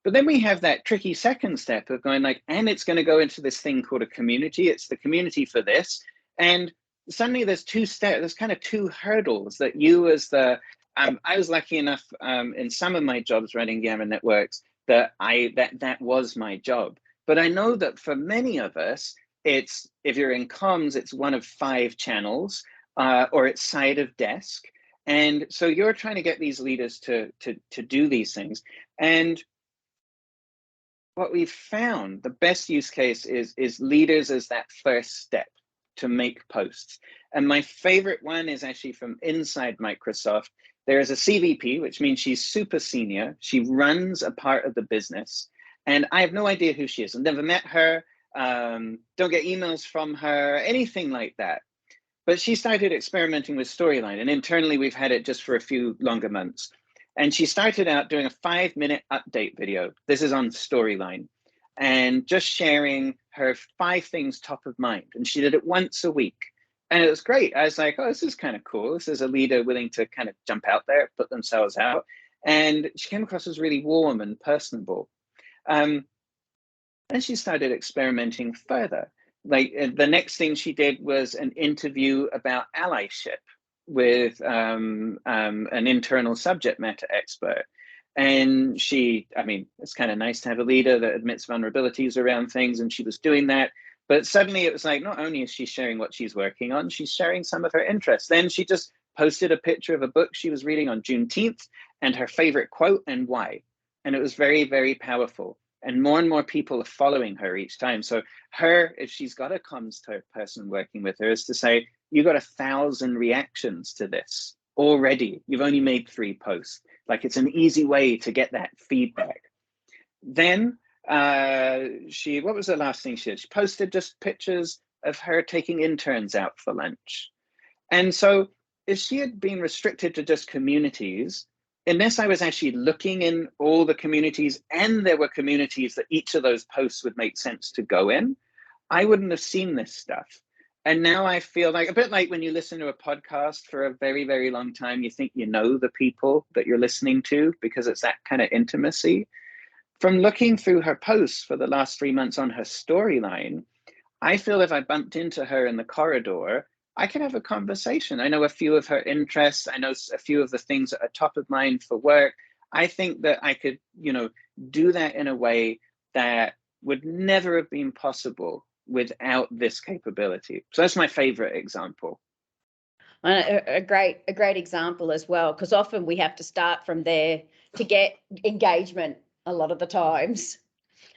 [SPEAKER 2] But then we have that tricky second step of going like, and it's going to go into this thing called a community. It's the community for this. And suddenly there's there's kind of two hurdles that you as the, I was lucky enough in some of my jobs running Yammer networks that that was my job. But I know that for many of us, it's, if you're in comms, it's one of 5 channels or it's side of desk. And so you're trying to get these leaders to do these things. And what we've found, the best use case is leaders as that first step to make posts. And my favorite one is actually from inside Microsoft. There is a CVP, which means she's super senior. She runs a part of the business. And I have no idea who she is. I've never met her, don't get emails from her, anything like that. But she started experimenting with Storyline, and internally we've had it just for a few longer months. And she started out doing a 5-minute update video. This is on Storyline, and just sharing her 5 things top of mind. And she did it once a week. And it was great. I was like, oh, this is kind of cool. This is a leader willing to kind of jump out there, put themselves out. And she came across as really warm and personable. Then she started experimenting further. Like the next thing she did was an interview about allyship with an internal subject matter expert. And I mean, it's kind of nice to have a leader that admits vulnerabilities around things, and she was doing that. But suddenly it was like, not only is she sharing what she's working on, she's sharing some of her interests. Then she just posted a picture of a book she was reading on Juneteenth and her favorite quote and why. And it was very, very powerful. And more people are following her each time. So if she's got a comms person working with her, is to say, you got 1,000 reactions to this already. You've only made 3 posts. Like, it's an easy way to get that feedback. Then what was the last thing she did? She posted just pictures of her taking interns out for lunch. And so if she had been restricted to just communities, unless I was actually looking in all the communities and there were communities that each of those posts would make sense to go in, I wouldn't have seen this stuff. And now I feel like, a bit like when you listen to a podcast for a very, very long time, you think you know the people that you're listening to because it's that kind of intimacy. From looking through her posts for the last 3 months on her Storyline, I feel if I bumped into her in the corridor, I could have a conversation. I know a few of her interests. I know a few of the things that are top of mind for work. I think that I could, do that in a way that would never have been possible without this capability. So that's my favorite example.
[SPEAKER 1] A great example as well, because often we have to start from there to get engagement a lot of the times.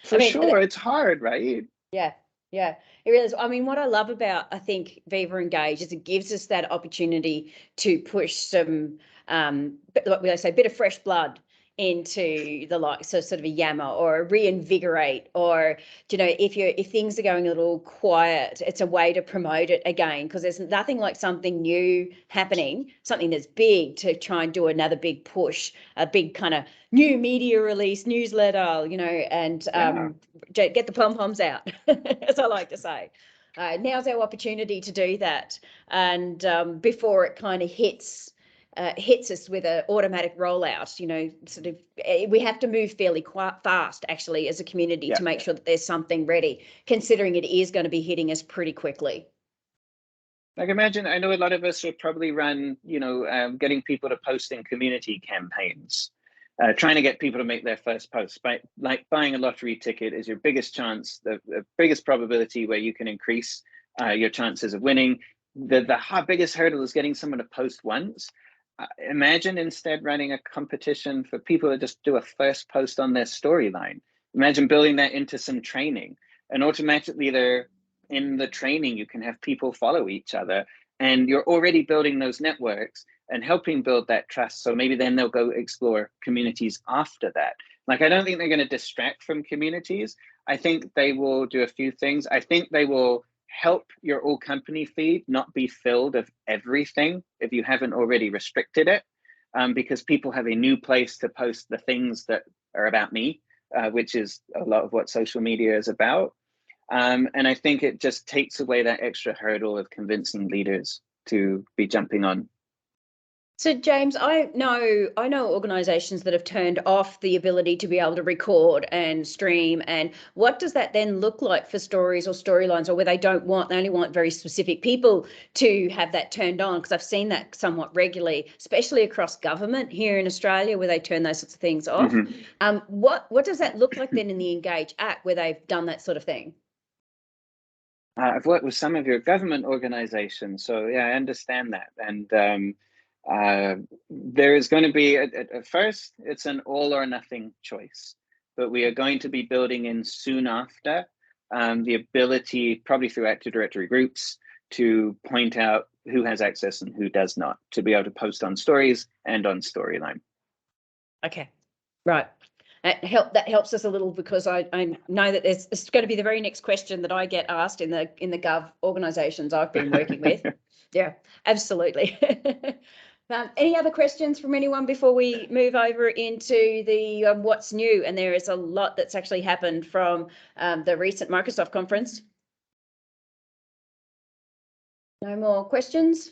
[SPEAKER 2] For sure, it's hard, right?
[SPEAKER 1] Yeah, it really is. I mean, what I love about, I think, Viva Engage is it gives us that opportunity to push some, like we say, a bit of fresh blood into the likes of sort of a Yammer or a re-invigorate, or if things are going a little quiet, it's a way to promote it again, because there's nothing like something new happening, something that's big, to try and do another big push, a big kind of new media release, newsletter, and get the pom-poms out, as I like to say. Now's our opportunity to do that, and before it kind of hits us with an automatic rollout, sort of, we have to move fairly fast, actually, as a community to make sure that there's something ready, considering it is going to be hitting us pretty quickly.
[SPEAKER 2] Like, imagine, I know a lot of us would probably run, getting people to post in community campaigns, trying to get people to make their first post. Like buying a lottery ticket is your biggest chance, the biggest probability where you can increase your chances of winning. The biggest hurdle is getting someone to post once. Imagine instead running a competition for people to just do a first post on their Storyline. Imagine building that into some training, and automatically they're in the training, you can have people follow each other, and you're already building those networks and helping build that trust. So maybe then they'll go explore communities after that. Like, I don't think they're going to distract from communities. I think they will do a few things. I think they will help your all company feed not be filled of everything if you haven't already restricted it, because people have a new place to post the things that are about me, which is a lot of what social media is about. And I think it just takes away that extra hurdle of convincing leaders to be jumping on.
[SPEAKER 1] So, James, I know organisations that have turned off the ability to be able to record and stream. And what does that then look like for stories or storylines, or where they only want very specific people to have that turned on? Because I've seen that somewhat regularly, especially across government here in Australia, where they turn those sorts of things off. Mm-hmm. What does that look like then in the Engage app, where they've done that sort of thing?
[SPEAKER 2] I've worked with some of your government organisations, so yeah, I understand that. And there is going to be, at first, it's an all or nothing choice, but we are going to be building in soon after the ability, probably through Active Directory groups, to point out who has access and who does not, to be able to post on stories and on Storyline.
[SPEAKER 1] Okay, right. That helps us a little, because I know that it's going to be the very next question that I get asked in the Gov organisations I've been working with. Yeah, absolutely. Any other questions from anyone before we move over into the what's new? And there is a lot that's actually happened from the recent Microsoft conference. No more questions?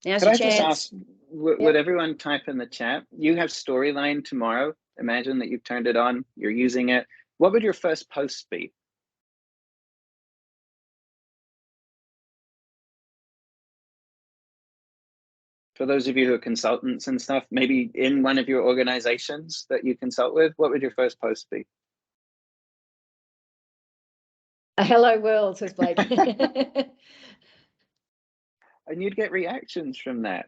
[SPEAKER 1] Now's your chance.
[SPEAKER 2] Could I just ask, would everyone type in the chat? You have Storyline tomorrow. Imagine that you've turned it on, you're using it. What would your first post be? For those of you who are consultants and stuff, maybe in one of your organizations that you consult with, what would your first post be?
[SPEAKER 1] A hello world, says Blake.
[SPEAKER 2] And you'd get reactions from that.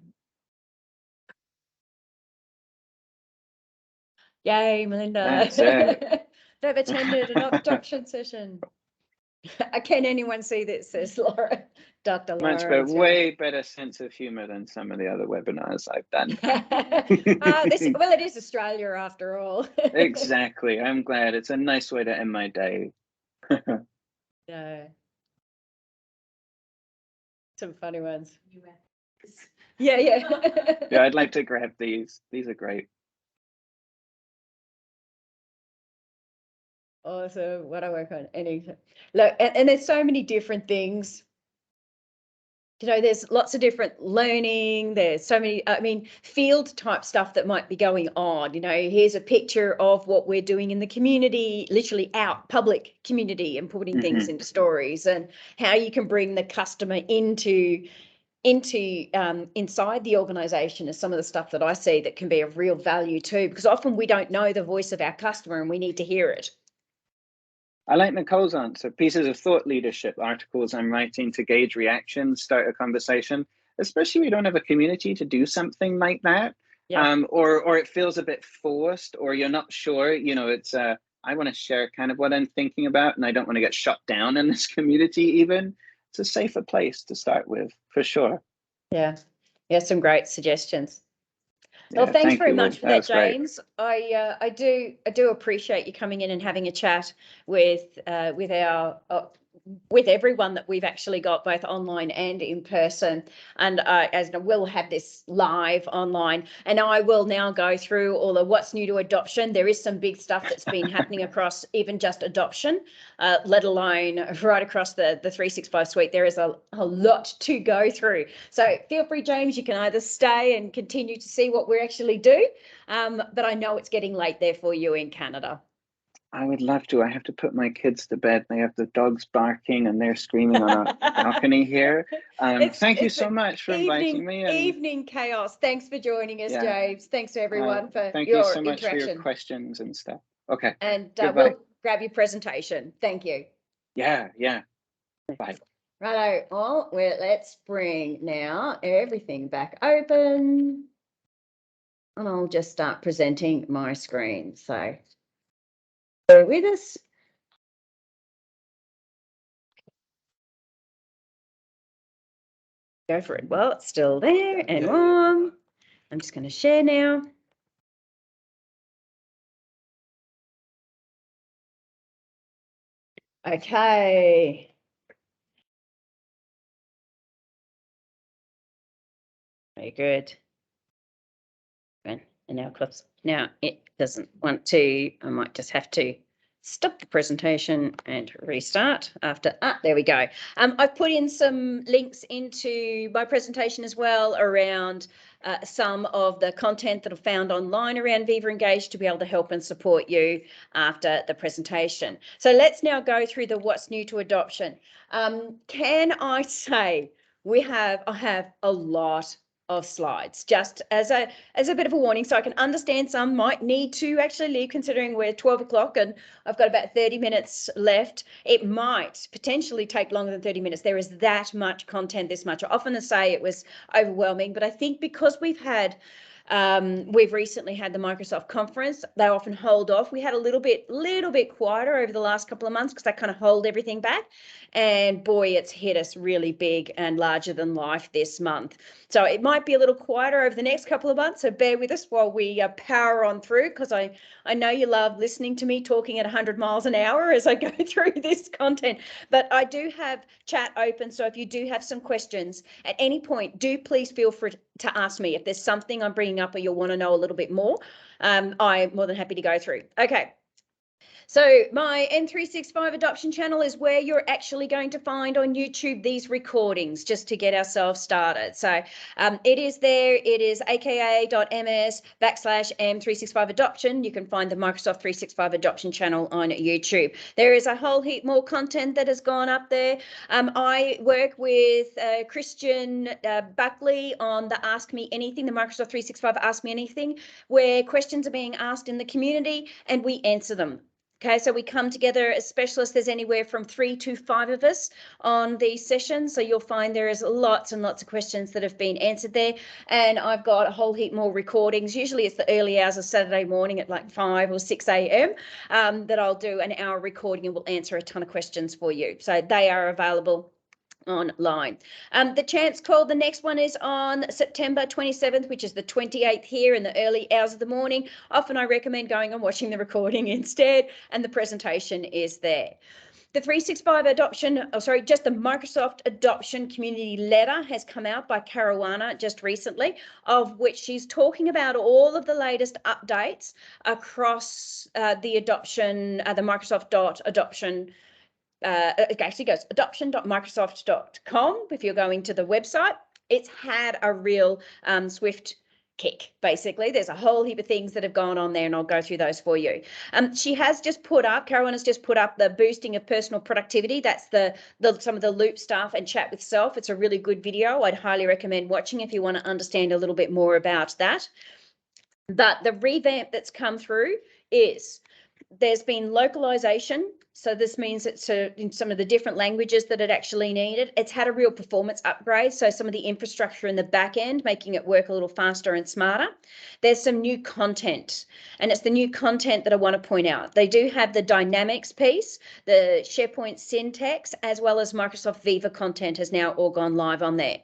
[SPEAKER 1] Yay, Melinda.
[SPEAKER 2] That's it.
[SPEAKER 1] They've attended an adoption session. Can anyone see this, says Laura, Dr. Laura.
[SPEAKER 2] Much better, way better sense of humor than some of the other webinars I've done.
[SPEAKER 1] Well, it is Australia after all.
[SPEAKER 2] Exactly. I'm glad. It's a nice way to end my day.
[SPEAKER 1] Yeah. Some funny ones. Yeah.
[SPEAKER 2] Yeah, I'd like to grab these. These are great.
[SPEAKER 1] Awesome. What I work on. Look, and there's so many different things. You know, there's lots of different learning. There's so many, field type stuff that might be going on. You know, here's a picture of what we're doing in the community, literally out public community, and putting things into stories, and how you can bring the customer into inside the organization is some of the stuff that I see that can be of real value too, because often we don't know the voice of our customer and we need to hear it.
[SPEAKER 2] I like Nicole's answer. Pieces of thought leadership, articles I'm writing to gauge reactions, start a conversation, especially we don't have a community to do something like that. Yeah. Or it feels a bit forced, or you're not sure, you know, it's I want to share kind of what I'm thinking about, and I don't want to get shut down in this community even. It's a safer place to start with, for sure. Yeah, some great suggestions. Well, thanks very much for that, James. I do appreciate you coming in and having a chat with everyone that we've actually got, both online and in person. And as we'll have this live online, and I will now go through all the what's new to adoption. There is some big stuff that's been happening across even just adoption, let alone right across the 365 suite. There is a lot to go through. So feel free, James, you can either stay and continue to see what we actually do, but I know it's getting late there for you in Canada. I would love to. I have to put my kids to bed. They have the dogs barking and they're screaming on a balcony here. Thank you so much for inviting me. Evening chaos. Thanks for joining us, James. Thanks to everyone for your interaction. Thank you so much for your questions and stuff. Okay. And we'll grab your presentation. Thank you. Yeah. Bye. Righto. Well, let's bring now everything back open. And I'll just start presenting my screen. So bear with us. Go for it. Well, it's still there and warm. I'm just going to share now. Okay. Very good. And now clips. Now it doesn't want to. I might just have to stop the presentation and restart after. There we go. I've put in some links into my presentation as well around some of the content that I've found online around Viva Engage to be able to help and support you after the presentation. So let's now go through the what's new to adoption. Can I say I have a lot of slides, just as a bit of a warning, so I can understand some might need to actually leave, considering we're 12 o'clock and I've got about 30 minutes left. It might potentially take longer than 30 minutes. There is that much content, this much. I often say it was overwhelming, but I think because we've had
[SPEAKER 1] We've recently had the Microsoft conference. They often hold off. We had a little bit quieter over the last couple of months because they kind of hold everything back. And boy, it's hit us really big and larger than life this month. So it might be a little quieter over the next couple of months. So bear with us while we power on through, because I know you love listening to me talking at 100 miles an hour as I go through this content. But I do have chat open. So if you do have some questions at any point, do please feel free to ask me. If there's something I'm bringing up or you'll want to know a little bit more, I'm more than happy to go through. Okay. So my M365 adoption channel is where you're actually going to find on YouTube these recordings, just to get ourselves started. So it is there. It is aka.ms/M365 adoption. You can find the Microsoft 365 adoption channel on YouTube. There is a whole heap more content that has gone up there. I work with Christian Buckley on the Ask Me Anything, the Microsoft 365 Ask Me Anything, where questions are being asked in the community and we answer them. Okay, so we come together as specialists. There's anywhere from 3 to 5 of us on these sessions. So you'll find there is lots and lots of questions that have been answered there. And I've got a whole heap more recordings. Usually it's the early hours of Saturday morning at like 5 or 6 a.m. That I'll do an hour recording and we'll answer a ton of questions for you. So they are available online. The chance call, the next one is on September 27th, which is the 28th here in the early hours of the morning. Often I recommend going and watching the recording instead, and the presentation is there. The 365 adoption, just the Microsoft adoption community letter has come out by Caruana just recently, of which she's talking about all of the latest updates across the adoption, the Microsoft adoption. It actually goes adoption.microsoft.com. If you're going to the website, it's had a real swift kick. Basically, there's a whole heap of things that have gone on there, and I'll go through those for you. She has just put up, Caroline has just put up the boosting of personal productivity. That's some of the loop stuff and chat with self. It's a really good video. I'd highly recommend watching if you want to understand a little bit more about that. But the revamp that's come through is there's been localization. So this means it's in some of the different languages that it actually needed. It's had a real performance upgrade. So some of the infrastructure in the back end, making it work a little faster and smarter. There's some new content, and it's the new content that I want to point out. They do have the Dynamics piece, the SharePoint syntax, as well as Microsoft Viva content has now all gone live on there.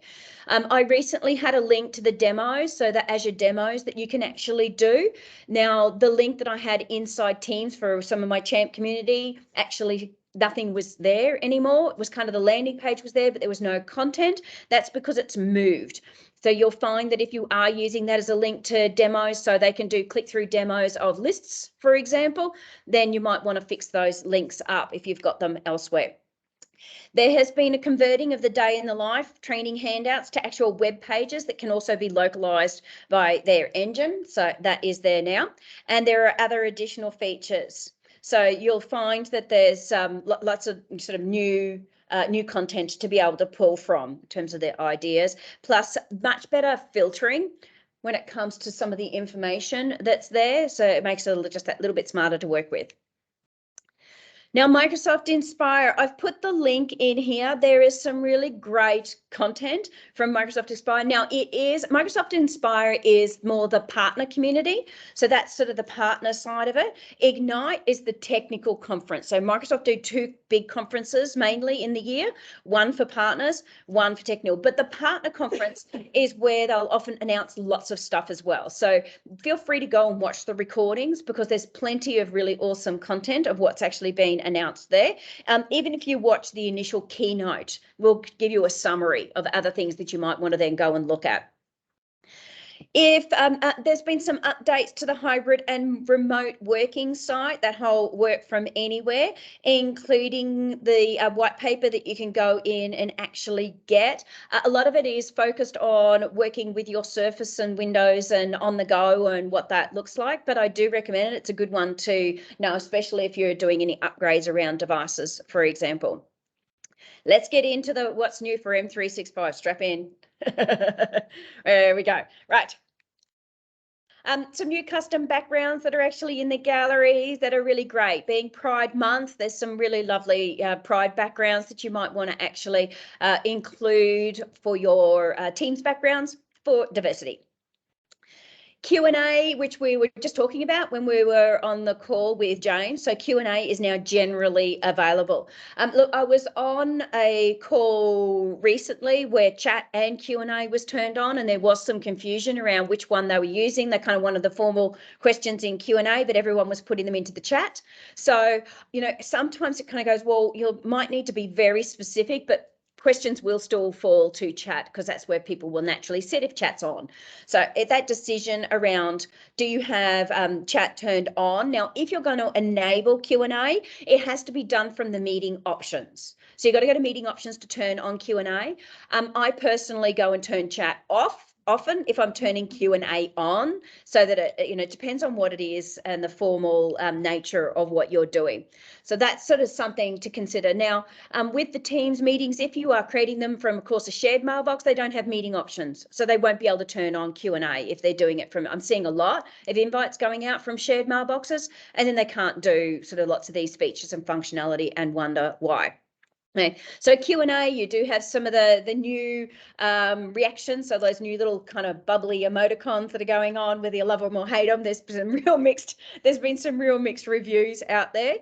[SPEAKER 1] I recently had a link to the demos, so the Azure demos that you can actually do. Now, the link that I had inside Teams for some of my champ community, actually nothing was there anymore. It was kind of the landing page was there, but there was no content. That's because it's moved. So you'll find that if you are using that as a link to demos, so they can do click-through demos of lists, for example, then you might want to fix those links up if you've got them elsewhere. There has been a converting of the day in the life training handouts to actual web pages that can also be localized by their engine. So that is there now. And there are other additional features. So you'll find that there's lots of sort of new content to be able to pull from in terms of their ideas, plus much better filtering when it comes to some of the information that's there. So it makes it just that little bit smarter to work with. Now, Microsoft Inspire, I've put the link in here. There is some really great content from Microsoft Inspire. Now, Microsoft Inspire is more the partner community. So that's sort of the partner side of it. Ignite is the technical conference. So Microsoft do 2 big conferences mainly in the year, one for partners, one for technical. But the partner conference is where they'll often announce lots of stuff as well. So feel free to go and watch the recordings, because there's plenty of really awesome content of what's actually been announced there. Even if you watch the initial keynote, we'll give you a summary of other things that you might want to then go and look at. If there's been some updates to the hybrid and remote working site, that whole work from anywhere, including the white paper that you can go in and actually get. A lot of it is focused on working with your Surface and Windows and on the go and what that looks like. But I do recommend it. It's a good one to know, especially if you're doing any upgrades around devices, for example. Let's get into what's new for M365. Strap in. There we go. Right. Some new custom backgrounds that are actually in the galleries that are really great. Being Pride Month, there's some really lovely Pride backgrounds that you might want to actually include for your Teams backgrounds for diversity. Q&A, which we were just talking about when we were on the call with James. So Q&A is now generally available. Look, I was on a call recently where chat and Q&A was turned on, and there was some confusion around which one they were using. They kind of wanted the formal questions in Q&A, but everyone was putting them into the chat. So, you know, sometimes it kind of goes, well, you might need to be very specific, but questions will still fall to chat because that's where people will naturally sit if chat's on. So that decision around, do you have chat turned on? Now, if you're going to enable Q&A, it has to be done from the meeting options. So you've got to go to meeting options to turn on Q&A. I personally go and turn chat off often if I'm turning Q&A on, so that it, you know, it depends on what it is and the formal nature of what you're doing. So that's sort of something to consider. Now, with the Teams meetings, if you are creating them from, of course, a shared mailbox, they don't have meeting options, so they won't be able to turn on Q&A if they're doing it from, I'm seeing a lot of invites going out from shared mailboxes, and then they can't do sort of lots of these features and functionality and wonder why. Okay. So Q&A, you do have some of the new reactions, so those new little kind of bubbly emoticons that are going on, whether you love them or hate them. There's been some real mixed reviews out there.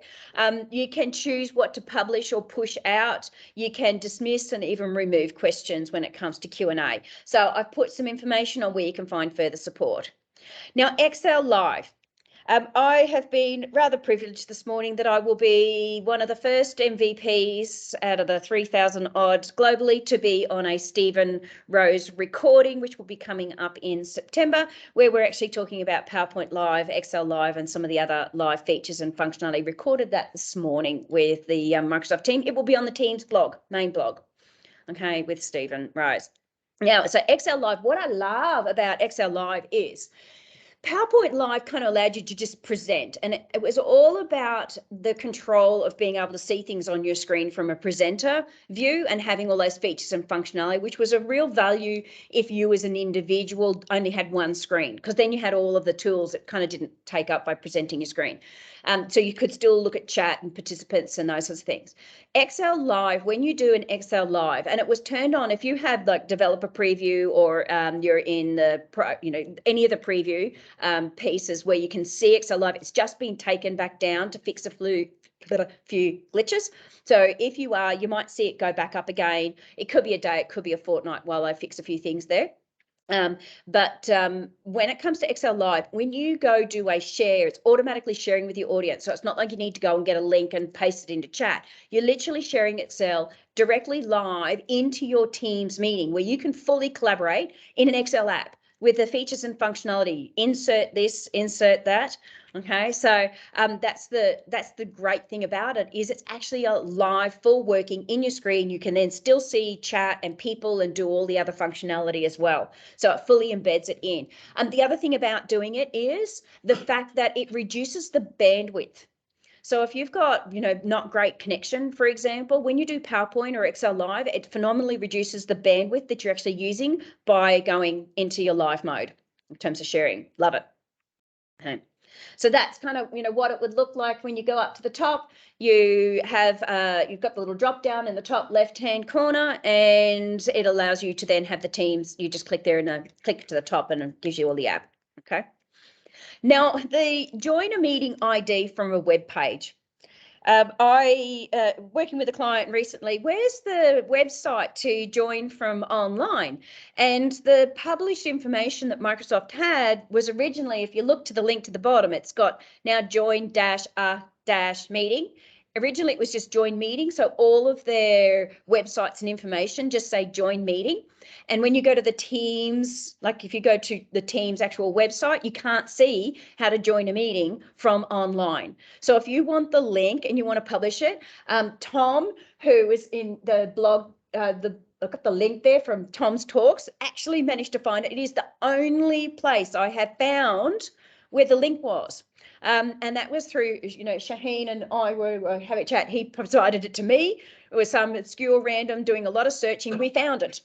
[SPEAKER 1] You can choose what to publish or push out. You can dismiss and even remove questions when it comes to Q&A. So I've put some information on where you can find further support. Now, Excel Live. I have been rather privileged this morning that I will be one of the first MVPs out of the 3,000 odd globally to be on a Stephen Rose recording, which will be coming up in September, where we're actually talking about PowerPoint Live, Excel Live, and some of the other live features and functionality. Recorded that this morning with the Microsoft team. It will be on the Teams blog, main blog, okay, with Stephen Rose. Now, so Excel Live, what I love about Excel Live is PowerPoint Live kind of allowed you to just present, and it was all about the control of being able to see things on your screen from a presenter view and having all those features and functionality, which was a real value if you as an individual only had one screen, because then you had all of the tools that kind of didn't take up by presenting your screen. So you could still look at chat and participants and those sorts of things. Excel Live, when you do an Excel Live, and it was turned on if you have like developer preview or you're in the, any of the preview pieces where you can see Excel Live, it's just been taken back down to fix a few glitches. So if you are, you might see it go back up again. It could be a day, it could be a fortnight while I fix a few things there. But when it comes to Excel Live, when you go do a share, it's automatically sharing with your audience. So it's not like you need to go and get a link and paste it into chat. You're literally sharing Excel directly live into your Teams meeting where you can fully collaborate in an Excel app with the features and functionality. Insert this, insert that. Okay, so that's the great thing about it, is it's actually a live, full working in your screen. You can then still see chat and people and do all the other functionality as well. So it fully embeds it in. The other thing about doing it is the fact that it reduces the bandwidth. So if you've got, not great connection, for example, when you do PowerPoint or Excel Live, it phenomenally reduces the bandwidth that you're actually using by going into your live mode in terms of sharing. Love it. Okay. So that's kind of, what it would look like when you go up to the top. You have, you've got the little drop down in the top left-hand corner, and it allows you to then have the Teams. You just click there and click to the top, and it gives you all the app. Okay. Now, the join a meeting ID from a web page. Working with a client recently, where's the website to join from online? And the published information that Microsoft had was originally, if you look to the link to the bottom, it's got now join-a-meeting. Originally, it was just join meeting. So all of their websites and information just say join meeting. And when you go to the Teams, like if you go to the Teams actual website, you can't see how to join a meeting from online. So if you want the link and you want to publish it, Tom, who is in the blog, look at the link there from Tom's talks, actually managed to find it. It is the only place I have found where the link was. And that was through, Shaheen and I were having a chat. He provided it to me. It was some obscure random doing a lot of searching. We found it.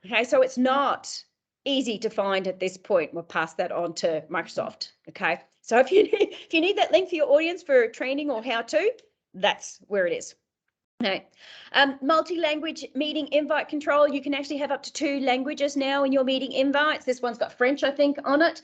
[SPEAKER 1] Okay, so it's not easy to find at this point. We'll pass that on to Microsoft. Okay, so if you need that link for your audience for training or how to, that's where it is. Okay. Multi-language meeting invite control. You can actually have up to 2 languages now in your meeting invites. This one's got French, I think, on it.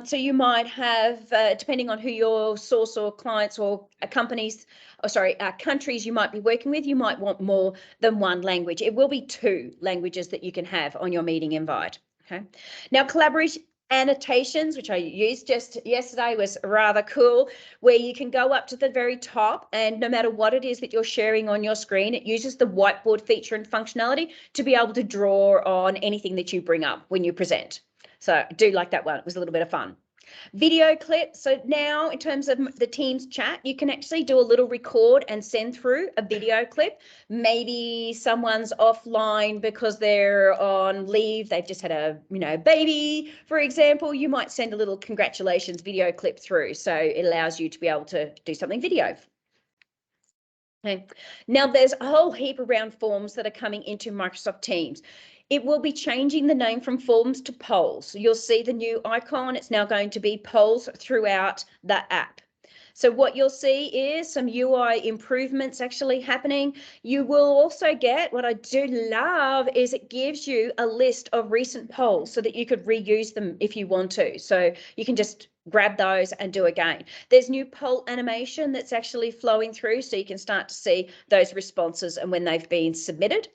[SPEAKER 1] So you might have, depending on who your source or clients or companies, or sorry, countries you might be working with, you might want more than 1 language. It will be 2 languages that you can have on your meeting invite. Okay. Now, collaboration annotations, which I used just yesterday, was rather cool, where you can go up to the very top, and no matter what it is that you're sharing on your screen, it uses the whiteboard feature and functionality to be able to draw on anything that you bring up when you present. So I do like that one. It was a little bit of fun. Video clip. So now in terms of the Teams chat, you can actually do a little record and send through a video clip. Maybe someone's offline because they're on leave. They've just had a, baby, for example. You might send a little congratulations video clip through. So it allows you to be able to do something video. Okay. Now there's a whole heap around forms that are coming into Microsoft Teams. It will be changing the name from forms to polls. You'll see the new icon. It's now going to be polls throughout the app. So what you'll see is some UI improvements actually happening. You will also get, what I do love is it gives you a list of recent polls so that you could reuse them if you want to. So you can just grab those and do again. There's new poll animation that's actually flowing through, so you can start to see those responses and when they've been submitted.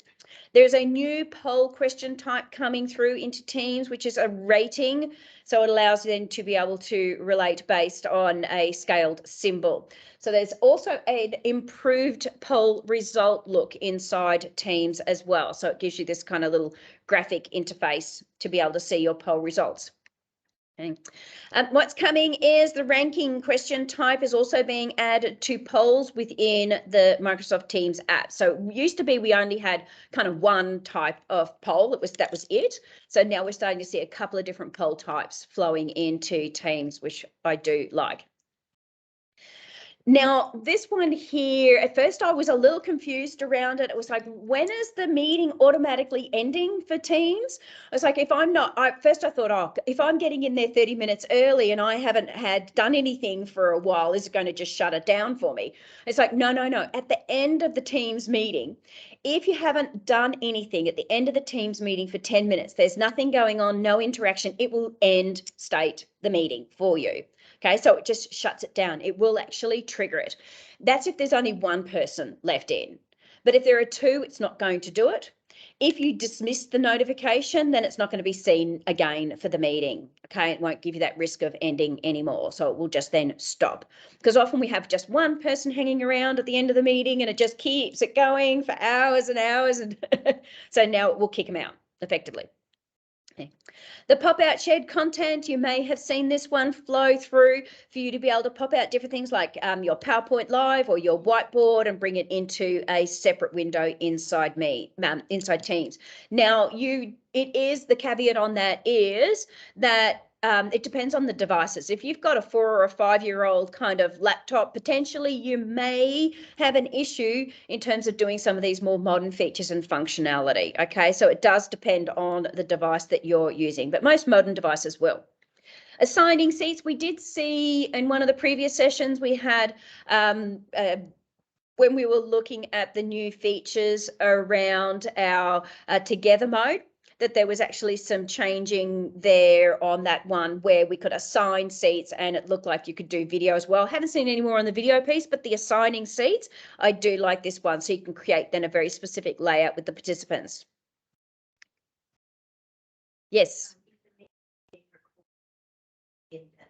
[SPEAKER 1] There's a new poll question type coming through into Teams, which is a rating. So it allows them to be able to relate based on a scaled symbol. So there's also an improved poll result look inside Teams as well. So it gives you this kind of little graphic interface to be able to see your poll results. Okay. What's coming is the ranking question type is also being added to polls within the Microsoft Teams app. So it used to be we only had kind of 1 type of poll. That was it. So now we're starting to see a couple of different poll types flowing into Teams, which I do like. Now, this one here, at first I was a little confused around it. It was like, when is the meeting automatically ending for Teams? I was like, if I'm not, first I thought, oh, if I'm getting in there 30 minutes early and I haven't done anything for a while, is it going to just shut it down for me? It's like, no. At the end of the Teams meeting, if you haven't done anything at the end of the Teams meeting for 10 minutes, there's nothing going on, no interaction, it will end state the meeting for you. Okay, so it just shuts it down. It will actually trigger it. That's if there's only 1 person left in. But if there are 2, it's not going to do it. If you dismiss the notification, then it's not going to be seen again for the meeting. Okay, it won't give you that risk of ending anymore. So it will just then stop. Because often we have just 1 person hanging around at the end of the meeting and it just keeps it going for hours and hours. And so now it will kick them out effectively. Okay. The pop-out shared content, you may have seen this one flow through for you to be able to pop out different things like your PowerPoint Live or your Whiteboard and bring it into a separate window inside Teams. Now, it is, the caveat on that is that it depends on the devices. If you've got a 4 or a 5-year-old kind of laptop, potentially you may have an issue in terms of doing some of these more modern features and functionality. Okay, so it does depend on the device that you're using, but most modern devices will. Assigning seats, we did see in one of the previous sessions, we had when we were looking at the new features around our together mode, that there was actually some changing there on that one where we could assign seats and it looked like you could do video as well. Haven't seen any more on the video piece, but the assigning seats, I do like this one. So you can create then a very specific layout with the participants. Yes.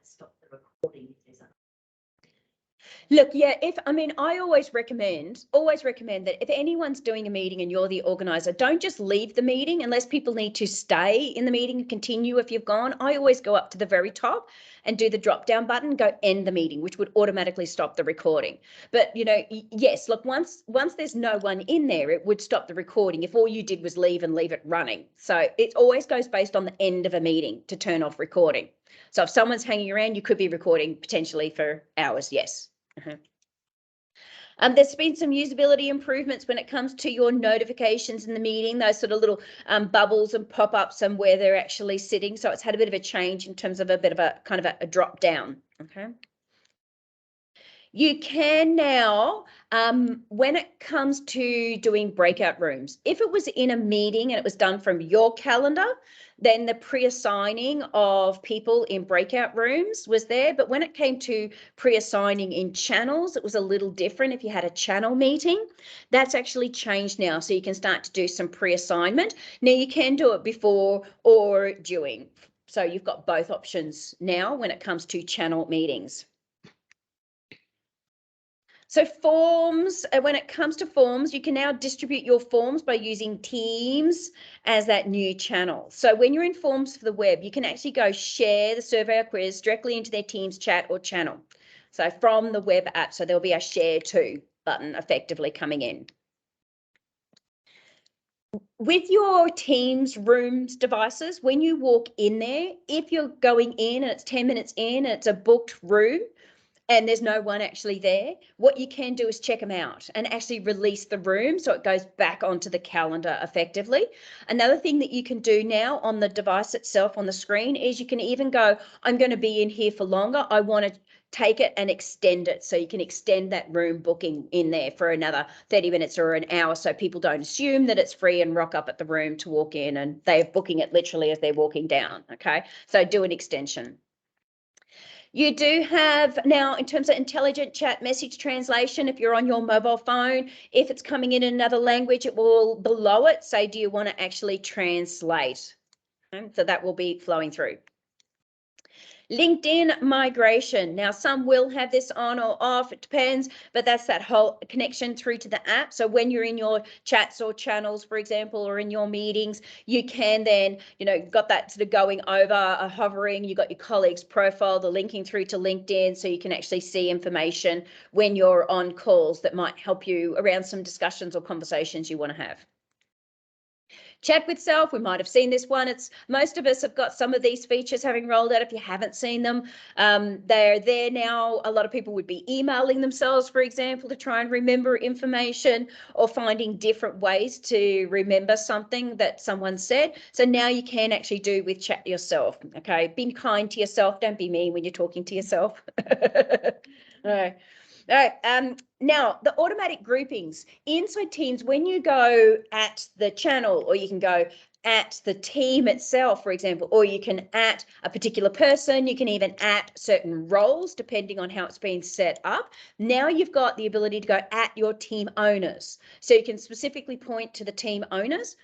[SPEAKER 1] Stop the recording. Look, yeah, I always recommend that if anyone's doing a meeting and you're the organizer, don't just leave the meeting unless people need to stay in the meeting and continue if you've gone. I always go up to the very top and do the drop down button, go end the meeting, which would automatically stop the recording. But, yes, look, once there's no one in there, it would stop the recording if all you did was leave and leave it running. So it always goes based on the end of a meeting to turn off recording. So if someone's hanging around, you could be recording potentially for hours, yes. There's been some usability improvements when it comes to your notifications in the meeting, those sort of little bubbles and pop-ups and where they're actually sitting. So it's had a bit of a change in terms of a bit of a kind of a drop down. Okay. You can now, when it comes to doing breakout rooms, if it was in a meeting and it was done from your calendar, then the pre-assigning of people in breakout rooms was there. But when it came to pre-assigning in channels, it was a little different. If you had a channel meeting, that's actually changed now. So you can start to do some pre-assignment. Now you can do it before or during. So you've got both options now when it comes to channel meetings. So forms, when it comes to forms, you can now distribute your forms by using Teams as that new channel. So when you're in Forms for the web, you can actually go share the survey or quiz directly into their Teams chat or channel. So from the web app, so there'll be a share to button effectively coming in. With your Teams rooms devices, when you walk in there, if you're going in and it's 10 minutes in and it's a booked room, and there's no one actually there, what you can do is check them out and actually release the room so it goes back onto the calendar effectively. Another thing that you can do now on the device itself on the screen is you can even go, I'm going to be in here for longer. I want to take it and extend it. So you can extend that room booking in there for another 30 minutes or an hour so people don't assume that it's free and rock up at the room to walk in and they're booking it literally as they're walking down. Okay, so do an extension. You do have now, in terms of intelligent chat message translation, if you're on your mobile phone, if it's coming in another language, it will below it say, do you want to actually translate? Okay, so that will be flowing through. LinkedIn migration. Now, some will have this on or off, it depends, but that's that whole connection through to the app. So when you're in your chats or channels, for example, or in your meetings, you can then, got that sort of going over, hovering, you got your colleague's profile, the linking through to LinkedIn, so you can actually see information when you're on calls that might help you around some discussions or conversations you want to have. Chat with self, we might have seen this one. Most of us have got some of these features having rolled out. If you haven't seen them, they're there now. A lot of people would be emailing themselves, for example, to try and remember information or finding different ways to remember something that someone said. So now you can actually do with chat yourself. Okay, be kind to yourself. Don't be mean when you're talking to yourself. All right. All right. Now, the automatic groupings inside Teams, when you go at the channel, or you can go at the team itself, for example, or you can at a particular person, you can even at certain roles, depending on how it's been set up. Now you've got the ability to go at your team owners. So you can specifically point to the team owners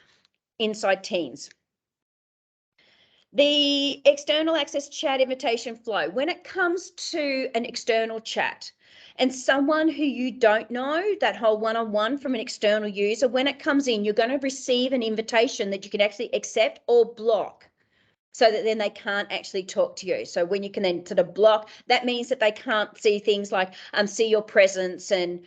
[SPEAKER 1] inside Teams. The external access chat invitation flow. When it comes to an external chat, and someone who you don't know, that whole one-on-one from an external user, when it comes in, you're going to receive an invitation that you can actually accept or block so that then they can't actually talk to you. So when you can then sort of block, that means that they can't see things like see your presence, and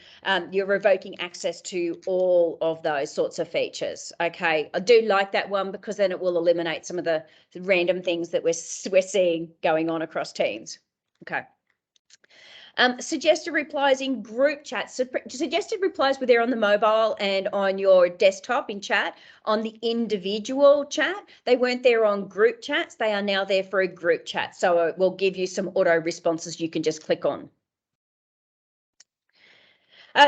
[SPEAKER 1] you're revoking access to all of those sorts of features. Okay, I do like that one because then it will eliminate some of the random things that we're seeing going on across Teams. Okay. Suggested replies in group chat. So suggested replies were there on the mobile and on your desktop in chat. On the individual chat, they weren't there on group chats. They are now there for a group chat. So it will give you some auto responses you can just click on.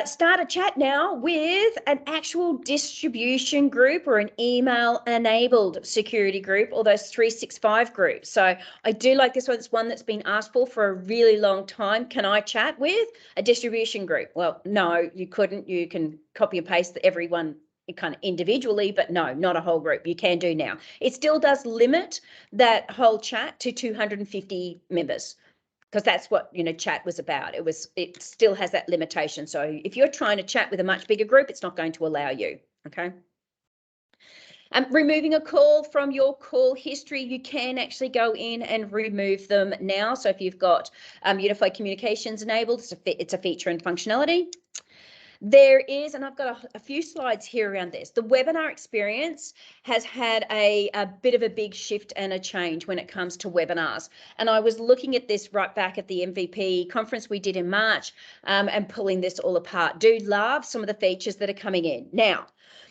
[SPEAKER 1] Start a chat now with an actual distribution group or an email enabled security group, or those 365 groups. So I do like this one. It's one that's been asked for a really long time. Can I chat with a distribution group? Well, no, you couldn't. You can copy and paste everyone kind of individually, but no, not a whole group. You can do now. It still does limit that whole chat to 250 members. Because that's what chat was about. It still has that limitation. So if you're trying to chat with a much bigger group, it's not going to allow you. Okay. Removing a call from your call history, you can actually go in and remove them now. So if you've got unified communications enabled, it's a feature and functionality. There is, and I've got a few slides here around this, the webinar experience has had a bit of a big shift and a change when it comes to webinars. And I was looking at this right back at the MVP conference we did in March and pulling this all apart. Do love some of the features that are coming in. Now,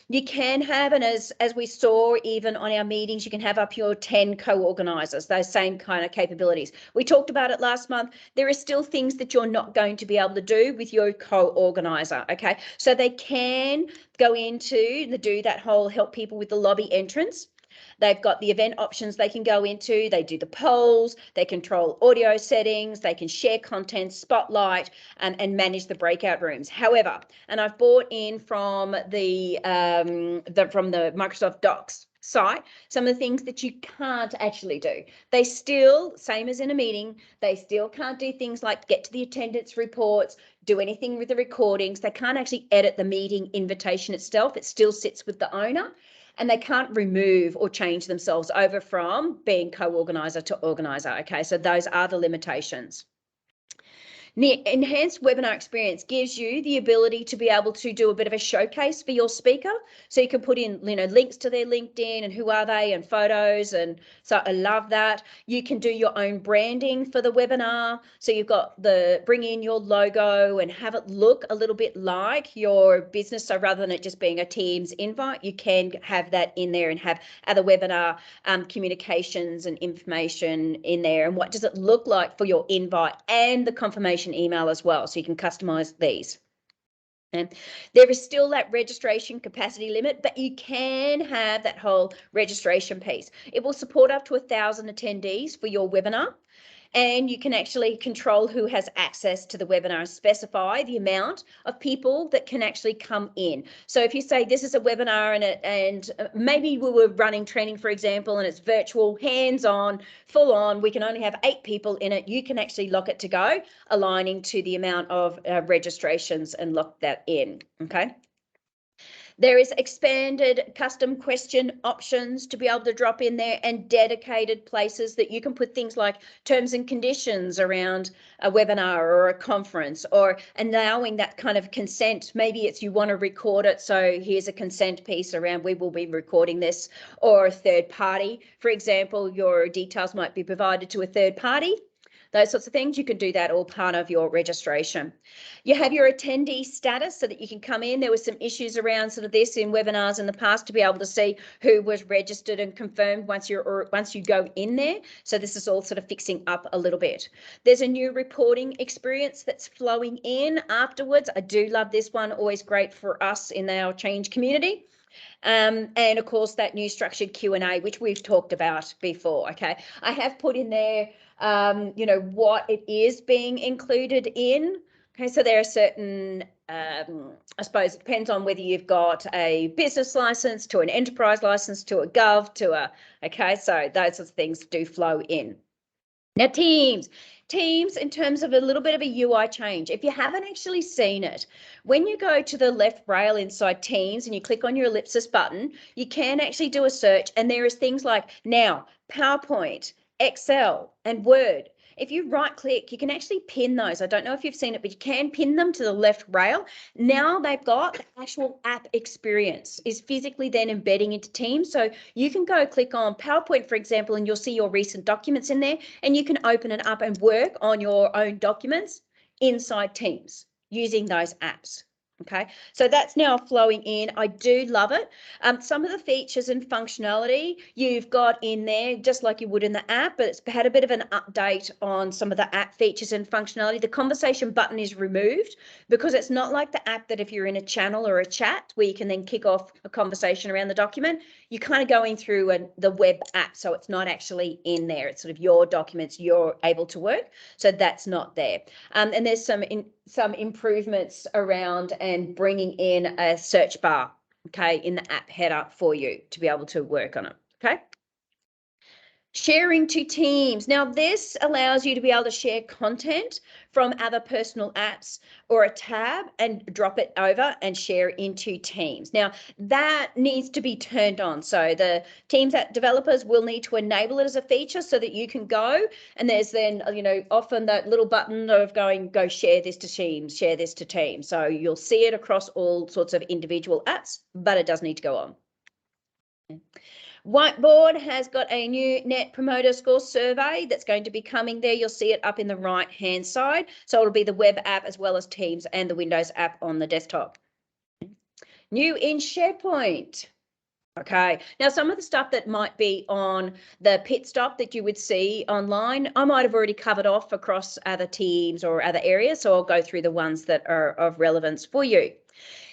[SPEAKER 1] You can have, and as we saw even on our meetings, you can have up your 10 co-organisers, those same kind of capabilities. We talked about it last month. There are still things that you're not going to be able to do with your co-organiser, okay? So they can go into do that whole help people with the lobby entrance. They've got the event options they can go into. They do the polls, they control audio settings, they can share content, spotlight, and manage the breakout rooms. However, and I've brought in from the Microsoft Docs site some of the things that you can't actually do. They still, same as in a meeting, they still can't do things like get to the attendance reports, do anything with the recordings. They can't actually edit the meeting invitation itself. It still sits with the owner. And they can't remove or change themselves over from being co-organiser to organiser. Okay, so those are the limitations. The enhanced webinar experience gives you the ability to be able to do a bit of a showcase for your speaker. So you can put in, links to their LinkedIn and who are they and photos. And so I love that. You can do your own branding for the webinar. So you've got bring in your logo and have it look a little bit like your business. So rather than it just being a Teams invite, you can have that in there and have other webinar communications and information in there. And what does it look like for your invite and the confirmation email as well, so you can customize these. And there is still that registration capacity limit, but you can have that whole registration piece. It will support up to 1,000 attendees for your webinar, and you can actually control who has access to the webinar, specify the amount of people that can actually come in. So if you say this is a webinar and maybe we were running training, for example, and it's virtual, hands-on, full-on, we can only have 8 people in it, you can actually lock it to go, aligning to the amount of registrations and lock that in, okay? There is expanded custom question options to be able to drop in there, and dedicated places that you can put things like terms and conditions around a webinar or a conference, or allowing that kind of consent. Maybe it's you want to record it, so here's a consent piece around we will be recording this, or a third party. For example, your details might be provided to a third party. Those sorts of things, you can do that all part of your registration. You have your attendee status so that you can come in. There were some issues around sort of this in webinars in the past to be able to see who was registered and confirmed once you go in there. So this is all sort of fixing up a little bit. There's a new reporting experience that's flowing in afterwards. I do love this one, always great for us in our change community. And of course that new structured Q&A, which we've talked about before. Okay, I have put in there what it is being included in. Okay, so there are certain, I suppose it depends on whether you've got a business license to an enterprise license to a gov to a, okay, so those sorts of things do flow in. Now Teams in terms of a little bit of a UI change. If you haven't actually seen it, when you go to the left rail inside Teams and you click on your ellipsis button, you can actually do a search, and there is things like now PowerPoint, Excel and Word. If you right click, you can actually pin those. I don't know if you've seen it, but you can pin them to the left rail. Now they've got the actual app experience is physically then embedding into Teams. So you can go click on PowerPoint, for example, and you'll see your recent documents in there, and you can open it up and work on your own documents inside Teams using those apps. Okay, so that's now flowing in. I do love it. Some of the features and functionality you've got in there, just like you would in the app, but it's had a bit of an update on some of the app features and functionality. The conversation button is removed because it's not like the app that if you're in a channel or a chat where you can then kick off a conversation around the document, you're kind of going through the web app, so it's not actually in there. It's sort of your documents you're able to work, so that's not there. And there's some improvements around and bringing in a search bar, okay, in the app header for you to be able to work on it, okay? Sharing to Teams. Now this allows you to be able to share content from other personal apps or a tab and drop it over and share into Teams. Now that needs to be turned on. So the Teams app developers will need to enable it as a feature so that you can go, and there's then, often that little button of go share this to Teams, share this to Teams. So you'll see it across all sorts of individual apps, but it does need to go on. Whiteboard has got a new Net Promoter Score survey that's going to be coming there. You'll see it up in the right-hand side. So it'll be the web app as well as Teams and the Windows app on the desktop. New in SharePoint. Okay, now some of the stuff that might be on the pit stop that you would see online, I might have already covered off across other teams or other areas, so I'll go through the ones that are of relevance for you.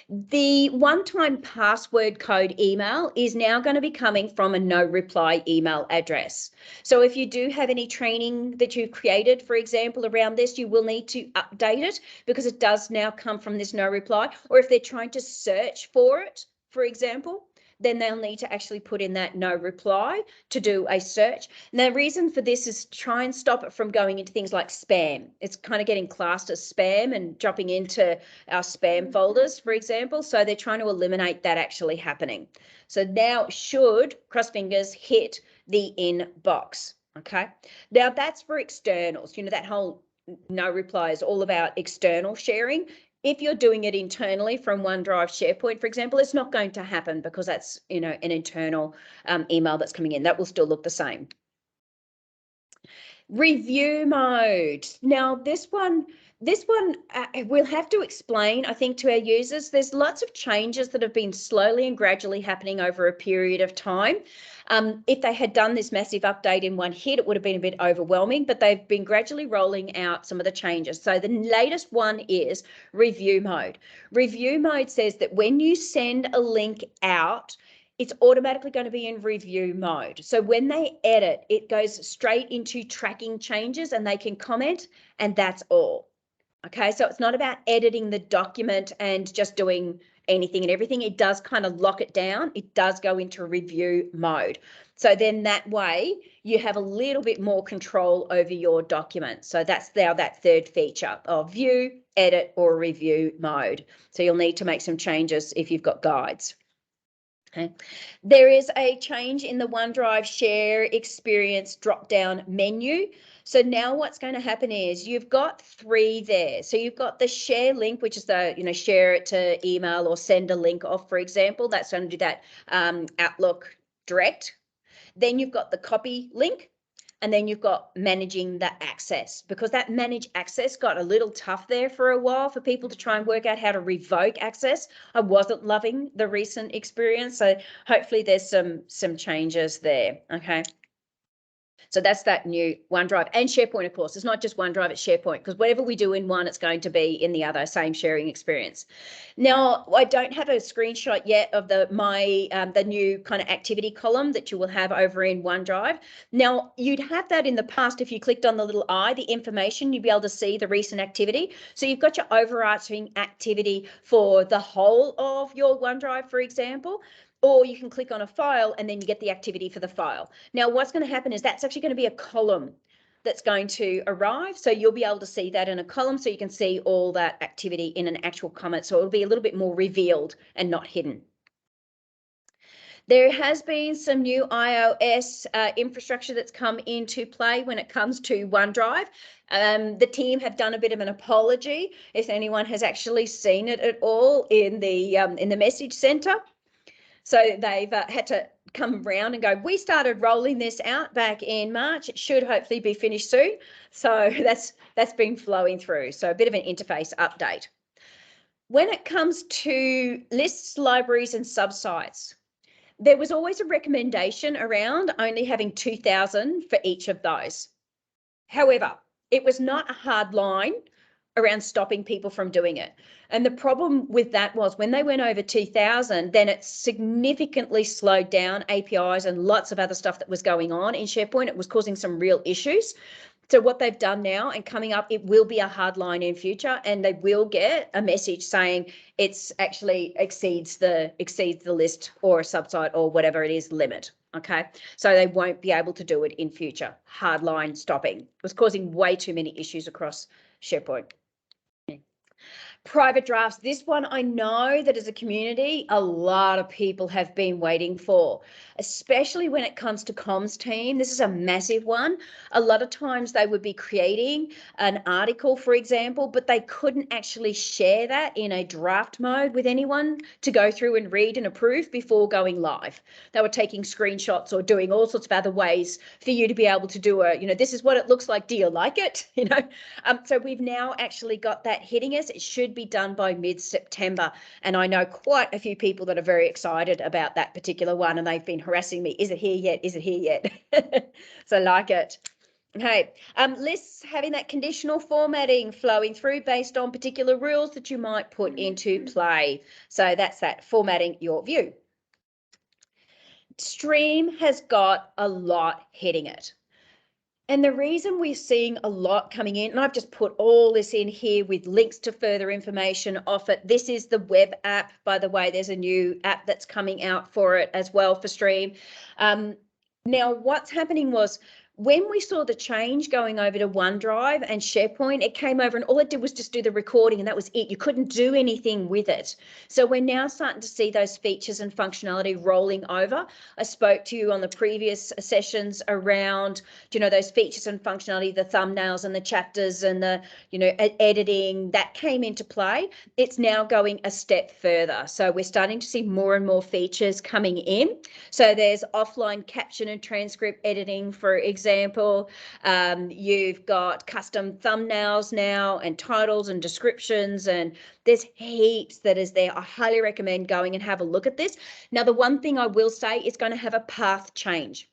[SPEAKER 1] The one-time password code email is now going to be coming from a no reply email address. So if you do have any training that you've created, for example, around this, you will need to update it because it does now come from this no reply. Or if they're trying to search for it, for example, then they'll need to actually put in that no reply to do a search. And the reason for this is to try and stop it from going into things like spam. It's kind of getting classed as spam and dropping into our spam folders, for example. So they're trying to eliminate that actually happening. So now should, cross fingers, hit the inbox. Okay. Now that's for externals. You know, that whole no reply is all about external sharing. If you're doing it internally from OneDrive SharePoint, for example, it's not going to happen because that's, you know, an internal email that's coming in. That will still look the same. Review mode. Now, this one we'll have to explain, I think, to our users. There's lots of changes that have been slowly and gradually happening over a period of time. If they had done this massive update in one hit, it would have been a bit overwhelming, but they've been gradually rolling out some of the changes. So the latest one is review mode. Review mode says that when you send a link out, it's automatically going to be in review mode. So when they edit, it goes straight into tracking changes and they can comment, and that's all. Okay, so it's not about editing the document and just doing anything and everything. It does kind of lock it down. It does go into review mode. So then that way you have a little bit more control over your document. So that's now that third feature of view, edit, or review mode. So you'll need to make some changes if you've got guides. Okay. There is a change in the OneDrive share experience drop-down menu. So now what's going to happen is you've got three there. So you've got the share link, which is the, you know, share it to email or send a link off, for example. That's going to do that Outlook direct. Then you've got the copy link. And then you've got managing the access, because that manage access got a little tough there for a while for people to try and work out how to revoke access. I wasn't loving the recent experience. So hopefully there's some changes there. Okay. So that's that new OneDrive and SharePoint, of course. It's not just OneDrive, it's SharePoint, because whatever we do in one, it's going to be in the other, same sharing experience. Now, I don't have a screenshot yet of the new kind of activity column that you will have over in OneDrive. Now, you'd have that in the past if you clicked on the little eye, the information, you'd be able to see the recent activity. So you've got your overarching activity for the whole of your OneDrive, for example. Or you can click on a file and then you get the activity for the file. Now, what's going to happen is that's actually going to be a column that's going to arrive. So you'll be able to see that in a column so you can see all that activity in an actual comment. So it'll be a little bit more revealed and not hidden. There has been some new iOS infrastructure that's come into play when it comes to OneDrive. The team have done a bit of an apology if anyone has actually seen it at all in the message center. So they've had to come around and go, we started rolling this out back in March. It should hopefully be finished soon. So that's been flowing through. So a bit of an interface update. When it comes to lists, libraries, and subsites, there was always a recommendation around only having 2,000 for each of those. However, it was not a hard line around stopping people from doing it. And the problem with that was when they went over 2,000, then it significantly slowed down APIs and lots of other stuff that was going on in SharePoint. It was causing some real issues. So what they've done now and coming up, it will be a hard line in future, and they will get a message saying it's actually exceeds the list or a subsite or whatever it is limit. Okay, so they won't be able to do it in future. Hard line stopping. It was causing way too many issues across SharePoint. Private drafts. This one I know that as a community, a lot of people have been waiting for, especially when it comes to comms team. This is a massive one. A lot of times they would be creating an article, for example, but they couldn't actually share that in a draft mode with anyone to go through and read and approve before going live. They were taking screenshots or doing all sorts of other ways for you to be able to do this is what it looks like. Do you like it? So we've now actually got that hitting us. It should should be done by mid-September. And I know quite a few people that are very excited about that particular one, and they've been harassing me. Is it here yet? Is it here yet? So I like it. Okay, lists having that conditional formatting flowing through based on particular rules that you might put into play. So that's that, formatting your view. Stream has got a lot hitting it. And the reason we're seeing a lot coming in, and I've just put all this in here with links to further information off it. This is the web app, by the way. There's a new app that's coming out for it as well for Stream. Now, what's happening was when we saw the change going over to OneDrive and SharePoint, it came over and all it did was just do the recording and that was it. You couldn't do anything with it. So we're now starting to see those features and functionality rolling over. I spoke to you on the previous sessions around, you know, those features and functionality, the thumbnails and the chapters and the, you know, editing that came into play. It's now going a step further. So we're starting to see more and more features coming in. So there's offline caption and transcript editing, for example. You've got custom thumbnails now and titles and descriptions, and there's heaps that is there. I highly recommend going and have a look at this. Now, the one thing I will say is going to have a path change.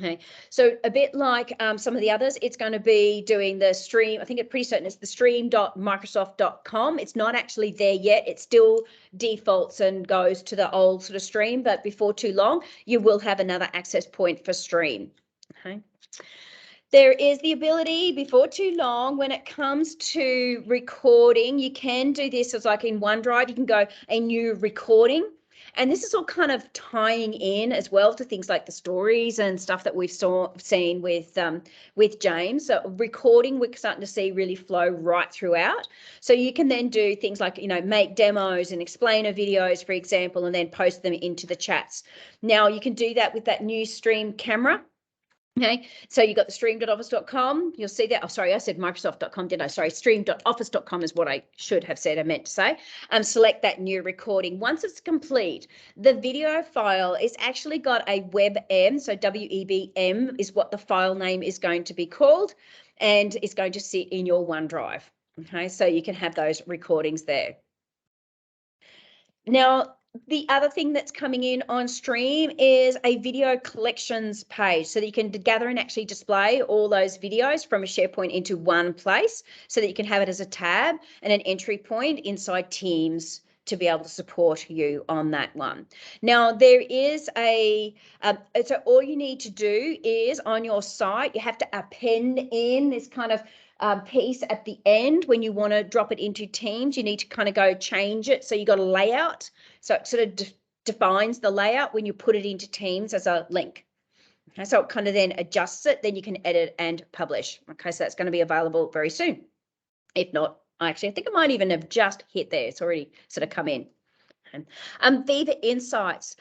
[SPEAKER 1] Okay, so a bit like some of the others, it's going to be doing the stream. I think it's pretty certain it's the stream.microsoft.com. It's not actually there yet. It still defaults and goes to the old sort of Stream, but before too long, you will have another access point for Stream. Okay. There is the ability before too long when it comes to recording, you can do this as like in OneDrive, you can go a new recording. And this is all kind of tying in as well to things like the stories and stuff that we've seen with James. So recording, we're starting to see really flow right throughout. So you can then do things like, you know, make demos and explainer videos, for example, and then post them into the chats. Now you can do that with that new Stream camera. Okay, so you got the stream.office.com. You'll see that. Oh, sorry, I said Microsoft.com, didn't I? Sorry, stream.office.com is what I should have said, I meant to say. Select that new recording. Once it's complete, the video file is actually got a WebM, so WEBM is what the file name is going to be called, and it's going to sit in your OneDrive. Okay, so you can have those recordings there. Now, the other thing that's coming in on Stream is a video collections page so that you can gather and actually display all those videos from a SharePoint into one place so that you can have it as a tab and an entry point inside Teams to be able to support you on that one. Now, there is so all you need to do is on your site, you have to append in this kind of piece at the end. When you want to drop it into Teams, you need to kind of go change it. So you got a layout. So it sort of defines the layout when you put it into Teams as a link. Okay, so it kind of then adjusts it. Then you can edit and publish. Okay, so that's going to be available very soon. If not, I think it might even have just hit there. It's already sort of come in. Viva Insights.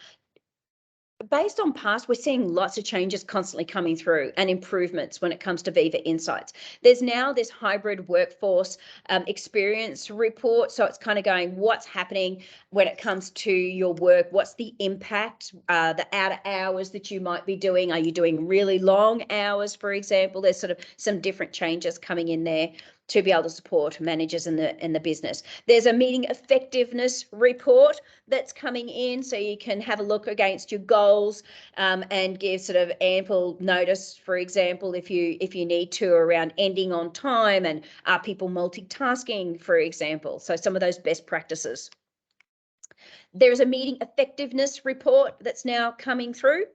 [SPEAKER 1] Based on past, we're seeing lots of changes constantly coming through and improvements when it comes to Viva Insights. There's now this hybrid workforce experience report. So it's kind of going, what's happening when it comes to your work? What's the impact, the out of hours that you might be doing? Are you doing really long hours, for example? There's sort of some different changes coming in there to be able to support managers in the business. There's a meeting effectiveness report that's coming in, so you can have a look against your goals and give sort of ample notice, for example, if you need to, around ending on time and are people multitasking, for example. So some of those best practices. There's a meeting effectiveness report that's now coming through.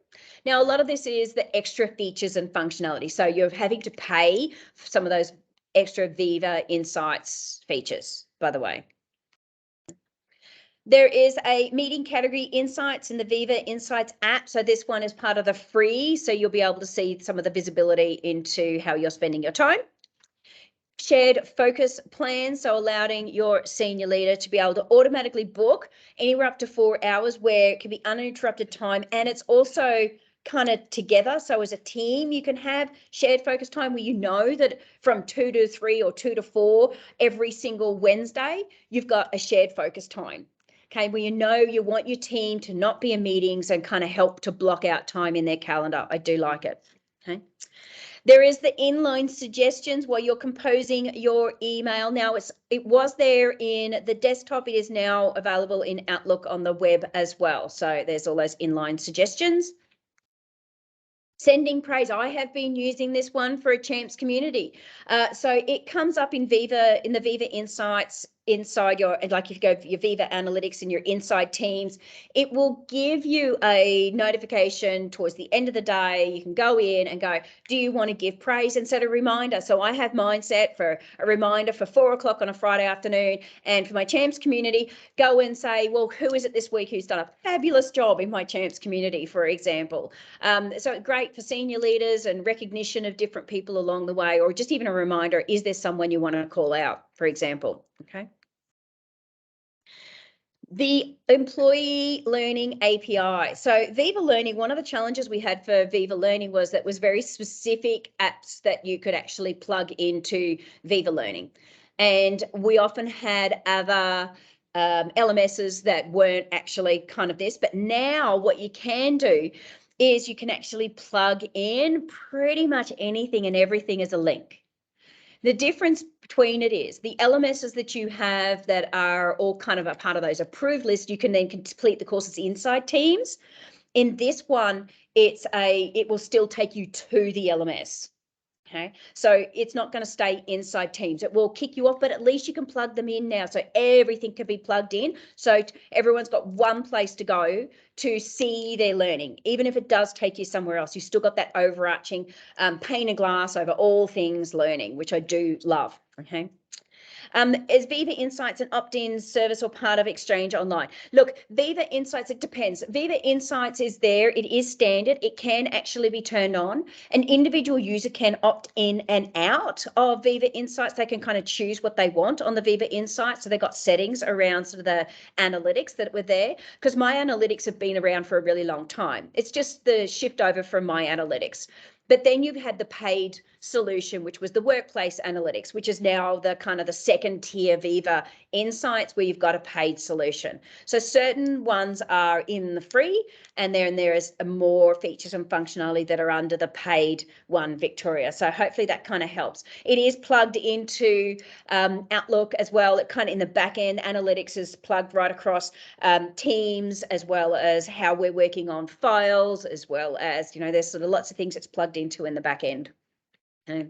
[SPEAKER 1] Now, a lot of this is the extra features and functionality. So you're having to pay for some of those extra Viva Insights features, by the way. There is a meeting category insights in the Viva Insights app. So this one is part of the free. So you'll be able to see some of the visibility into how you're spending your time. Shared focus plans, so allowing your senior leader to be able to automatically book anywhere up to 4 hours where it can be uninterrupted time. And it's also kind of together. So as a team, you can have shared focus time where you know that from 2 to 3 or 2 to 4 every single Wednesday, you've got a shared focus time. Okay, where you know you want your team to not be in meetings and kind of help to block out time in their calendar. I do like it. Okay. There is the inline suggestions while you're composing your email. Now it was there in the desktop. It is now available in Outlook on the web as well. So there's all those inline suggestions. Sending praise. I have been using this one for a Champs community. So it comes up in Viva, in the Viva Insights inside your, like if you go for your Viva Analytics and your inside teams, it will give you a notification towards the end of the day. You can go in and go, do you want to give praise and set a reminder? So I have mine set for a reminder for 4 o'clock on a Friday afternoon. And for my Champs community, go and say, well, who is it this week who's done a fabulous job in my Champs community, for example? So great for senior leaders and recognition of different people along the way, or just even a reminder, is there someone you want to call out, for example? Okay. The employee learning API. So Viva Learning, one of the challenges we had for Viva Learning was that was very specific apps that you could actually plug into Viva Learning. And we often had other LMSs that weren't actually kind of this, but now what you can do is you can actually plug in pretty much anything and everything as a link. The difference between it is the LMSs that you have that are all kind of a part of those approved lists, you can then complete the courses inside teams. In this one, it will still take you to the LMS. Okay, so it's not going to stay inside teams. It will kick you off, but at least you can plug them in now. So everything can be plugged in. So everyone's got one place to go to see their learning. Even if it does take you somewhere else, you still got that overarching pane of glass over all things learning, which I do love. Okay. Is Viva Insights an opt-in service or part of Exchange Online? Look, Viva Insights, it depends. Viva Insights is there. It is standard. It can actually be turned on. An individual user can opt in and out of Viva Insights. They can kind of choose what they want on the Viva Insights. So they've got settings around sort of the analytics that were there, because my analytics have been around for a really long time. It's just the shift over from my analytics. But then you've had the paid solution, which was the workplace analytics, which is now the kind of the second tier Viva Insights, where you've got a paid solution. So certain ones are in the free, and then there is more features and functionality that are under the paid one, Victoria. So hopefully that kind of helps. It is plugged into Outlook as well. It kind of in the back end, analytics is plugged right across Teams, as well as how we're working on files, as well as, you know, there's sort of lots of things it's plugged into in the back end. Okay.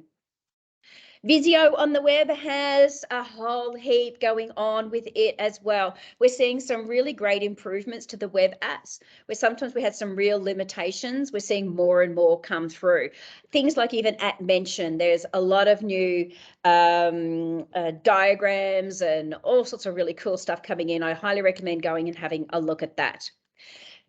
[SPEAKER 1] Visio on the web has a whole heap going on with it as well. We're seeing some really great improvements to the web apps, where sometimes we had some real limitations. We're seeing more and more come through. Things like even at mention, there's a lot of new diagrams and all sorts of really cool stuff coming in. I highly recommend going and having a look at that.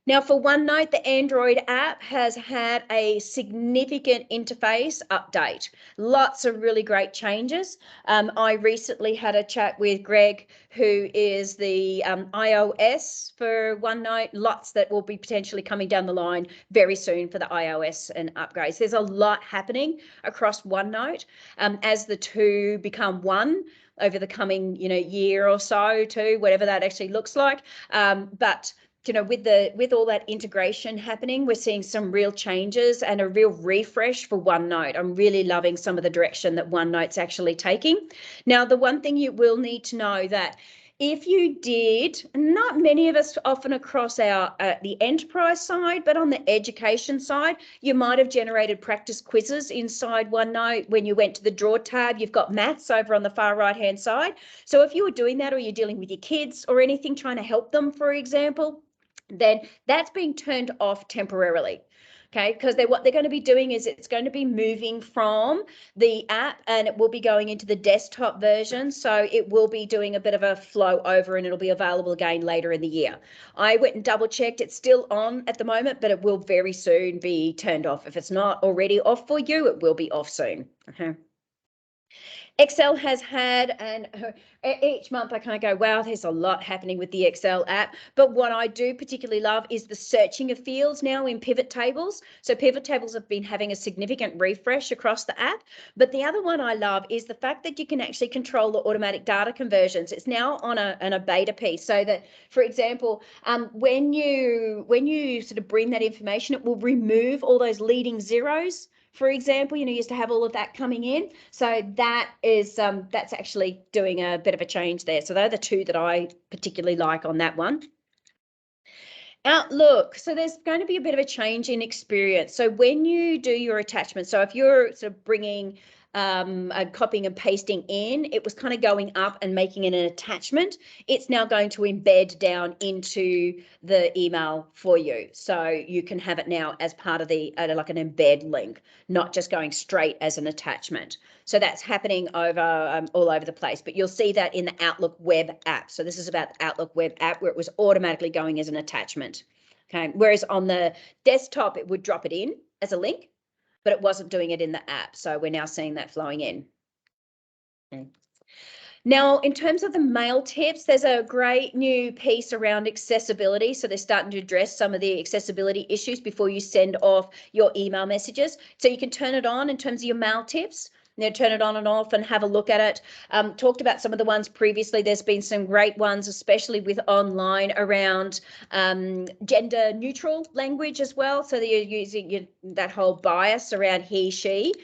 [SPEAKER 1] Now for OneNote, the Android app has had a significant interface update. Lots of really great changes. I recently had a chat with Greg, who is the iOS for OneNote. Lots that will be potentially coming down the line very soon for the iOS and upgrades. There's a lot happening across OneNote as the two become one over the coming, you know, year or so, too, whatever that actually looks like. But you know, with all that integration happening, we're seeing some real changes and a real refresh for OneNote. I'm really loving some of the direction that OneNote's actually taking. Now, the one thing you will need to know that if you did, not many of us often across our the enterprise side, but on the education side, you might have generated practice quizzes inside OneNote. When you went to the draw tab, you've got maths over on the far right-hand side. So if you were doing that, or you're dealing with your kids or anything, trying to help them, for example, then that's being turned off temporarily. Okay, because what they're going to be doing is it's going to be moving from the app, and it will be going into the desktop version. So it will be doing a bit of a flow over, and it'll be available again later in the year. I went and double checked. It's still on at the moment, but it will very soon be turned off. If it's not already off for you, it will be off soon. Okay. Excel has had, and each month I kind of go, wow, there's a lot happening with the Excel app. But what I do particularly love is the searching of fields now in pivot tables. So pivot tables have been having a significant refresh across the app. But the other one I love is the fact that you can actually control the automatic data conversions. It's now on a beta piece, so that, for example, when you sort of bring that information, it will remove all those leading zeros for example, you used to have all of that coming in. So that is, that's actually doing a bit of a change there. So they're the two that I particularly like on that one. Outlook. So there's going to be a bit of a change in experience. So when you do your attachment, so if you're sort of bringing copying and pasting in, it was kind of going up and making it an attachment. It's now going to embed down into the email for you. So you can have it now as part of the, like an embed link, not just going straight as an attachment. So that's happening over all over the place, but you'll see that in the Outlook web app. So this is about the Outlook web app where it was automatically going as an attachment. Okay. Whereas on the desktop, it would drop it in as a link, but it wasn't doing it in the app. So we're now seeing that flowing in. Okay. Now, in terms of the mail tips, there's a great new piece around accessibility. So they're starting to address some of the accessibility issues before you send off your email messages. So you can turn it on in terms of your mail tips. Turn it on and off and have a look at it. Talked about some of the ones previously. There's been some great ones, especially with online around gender neutral language as well. So that you're using that whole bias around he, she.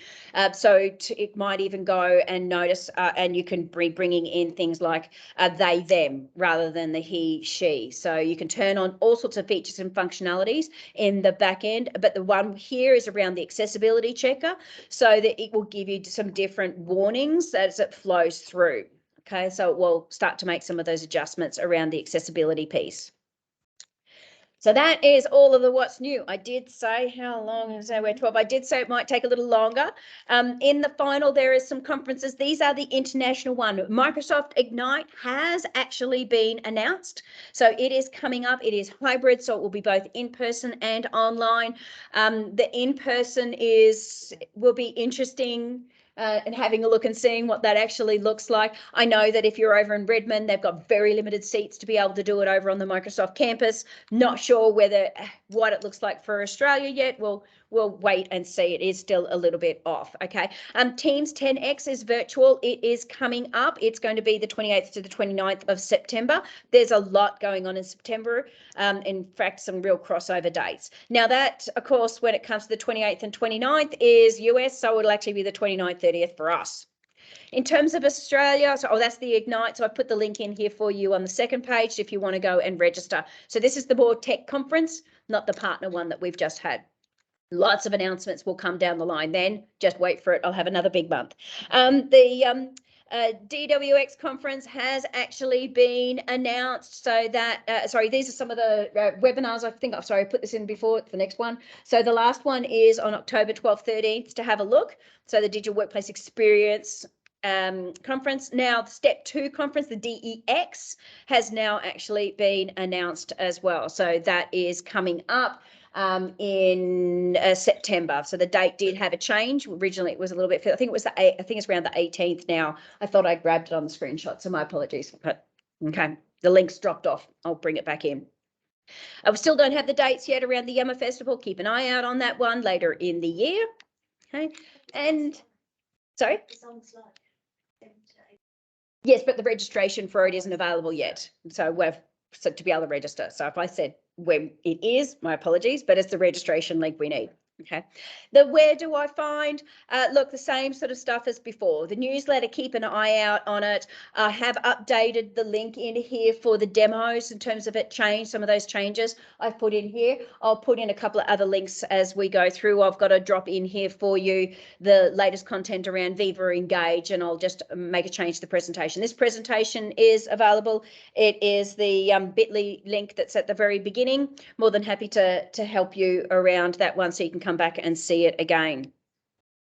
[SPEAKER 1] So it might even go and notice, and you can be bringing in things like they, them, rather than the he, she. So you can turn on all sorts of features and functionalities in the back end. But the one here is around the accessibility checker, so that it will give you some different warnings as it flows through. Okay, so it will start to make some of those adjustments around the accessibility piece. So that is all of the what's new. I did say how long is we're 12. I did say it might take a little longer. In the final, there is some conferences. These are the international one. Microsoft Ignite has actually been announced. So it is coming up. It is hybrid, so it will be both in person and online. The in person will be interesting. And having a look and seeing what that actually looks like. I know that if you're over in Redmond, they've got very limited seats to be able to do it over on the Microsoft campus. Not sure what it looks like for Australia yet. We'll wait and see. It is still a little bit off. Okay. Teams 10X is virtual. It is coming up. It's going to be the 28th to the 29th of September. There's a lot going on in September. In fact, some real crossover dates. Now that, of course, when it comes to the 28th and 29th is US, so it'll actually be the 29th, 30th for us. In terms of Australia, that's the Ignite. So I put the link in here for you on the second page if you want to go and register. So this is the more tech conference, not the partner one that we've just had. Lots of announcements will come down the line then. Just wait for it. I'll have another big month. DWX conference has actually been announced. So that, these are some of the webinars. I put this in before. It's the next one. So the last one is on October 12th, 13th to have a look. So the Digital Workplace Experience conference. Now, the Step 2 conference, the DEX, has now actually been announced as well. So that is coming up in September. So the date did have a change. Originally it was a little bit, I think it's around the 18th now. I thought I grabbed it on the screenshot, so my apologies. But okay, the link's dropped off. I'll bring it back in. We still don't have the dates yet around the Yammer Festival. Keep an eye out on that one later in the year. Okay, and sorry? It's on the slide. Yes, but the registration for it isn't available yet. So to be able to register. So if I said when it is, my apologies, but it's the registration link we need. Okay. Where do I find? Look, the same sort of stuff as before. The newsletter, keep an eye out on it. I have updated the link in here for the demos in terms of it changed, some of those changes I've put in here. I'll put in a couple of other links as we go through. I've got to drop in here for you the latest content around Viva Engage, and I'll just make a change to the presentation. This presentation is available. It is the bit.ly link that's at the very beginning. More than happy to help you around that one so you can come back and see it again.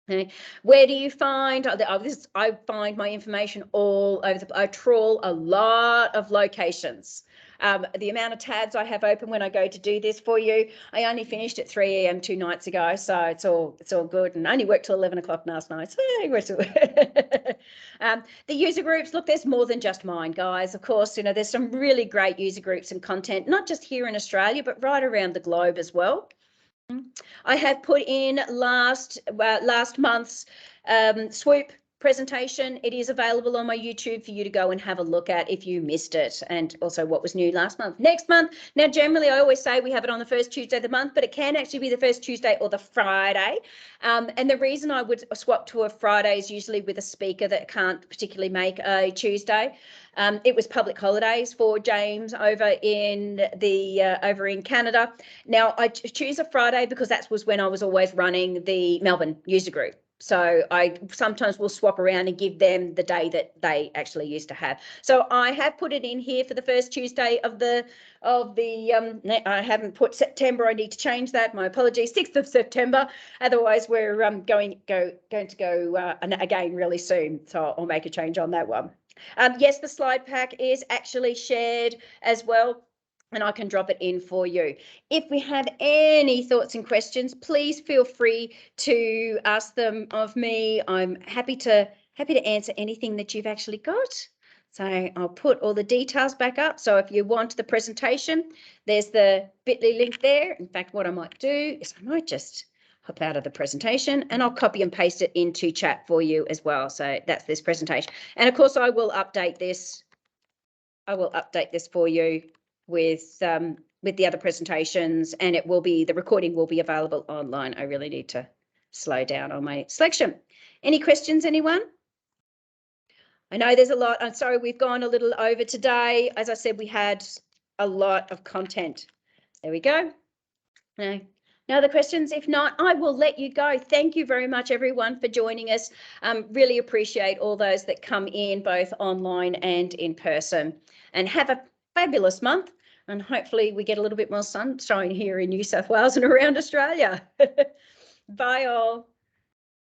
[SPEAKER 1] Okay. Where do you find I find my information all over I trawl a lot of locations. The amount of tabs I have open when I go to do this for you, I only finished at 3 a.m. 2 nights ago, so it's all good, and only worked till 11 o'clock last night. So the user groups, look, there's more than just mine, guys. Of course, there's some really great user groups and content, not just here in Australia, but right around the globe as well. I have put in last month's swoop presentation, it is available on my YouTube for you to go and have a look at if you missed it, and also what was new last month. Next month, now generally I always say we have it on the first Tuesday of the month, but it can actually be the first Tuesday or the Friday. And the reason I would swap to a Friday is usually with a speaker that can't particularly make a Tuesday. It was public holidays for James over in Canada. Now I choose a Friday because that was when I was always running the Melbourne user group. So I sometimes will swap around and give them the day that they actually used to have. So I have put it in here for the first Tuesday of the I haven't put September. I need to change that. My apologies. 6th of September. Otherwise, we're going to go again really soon. So I'll make a change on that one. Yes, the slide pack is actually shared as well, and I can drop it in for you. If we have any thoughts and questions, please feel free to ask them of me. I'm happy to answer anything that you've actually got. So I'll put all the details back up. So if you want the presentation, there's the bit.ly link there. In fact, what I might do is I might just hop out of the presentation and I'll copy and paste it into chat for you as well. So that's this presentation. And of course, I will update this. I will update this for you with the other presentations, and it will be, the recording will be available online. I really need to slow down on my selection. Any questions, anyone? I know there's a lot. I'm sorry, we've gone a little over today. As I said, we had a lot of content. There we go. No other questions? If not, I will let you go. Thank you very much, everyone, for joining us. Really appreciate all those that come in, both online and in person. And have a fabulous month. And hopefully we get a little bit more sunshine here in New South Wales and around Australia. Bye all.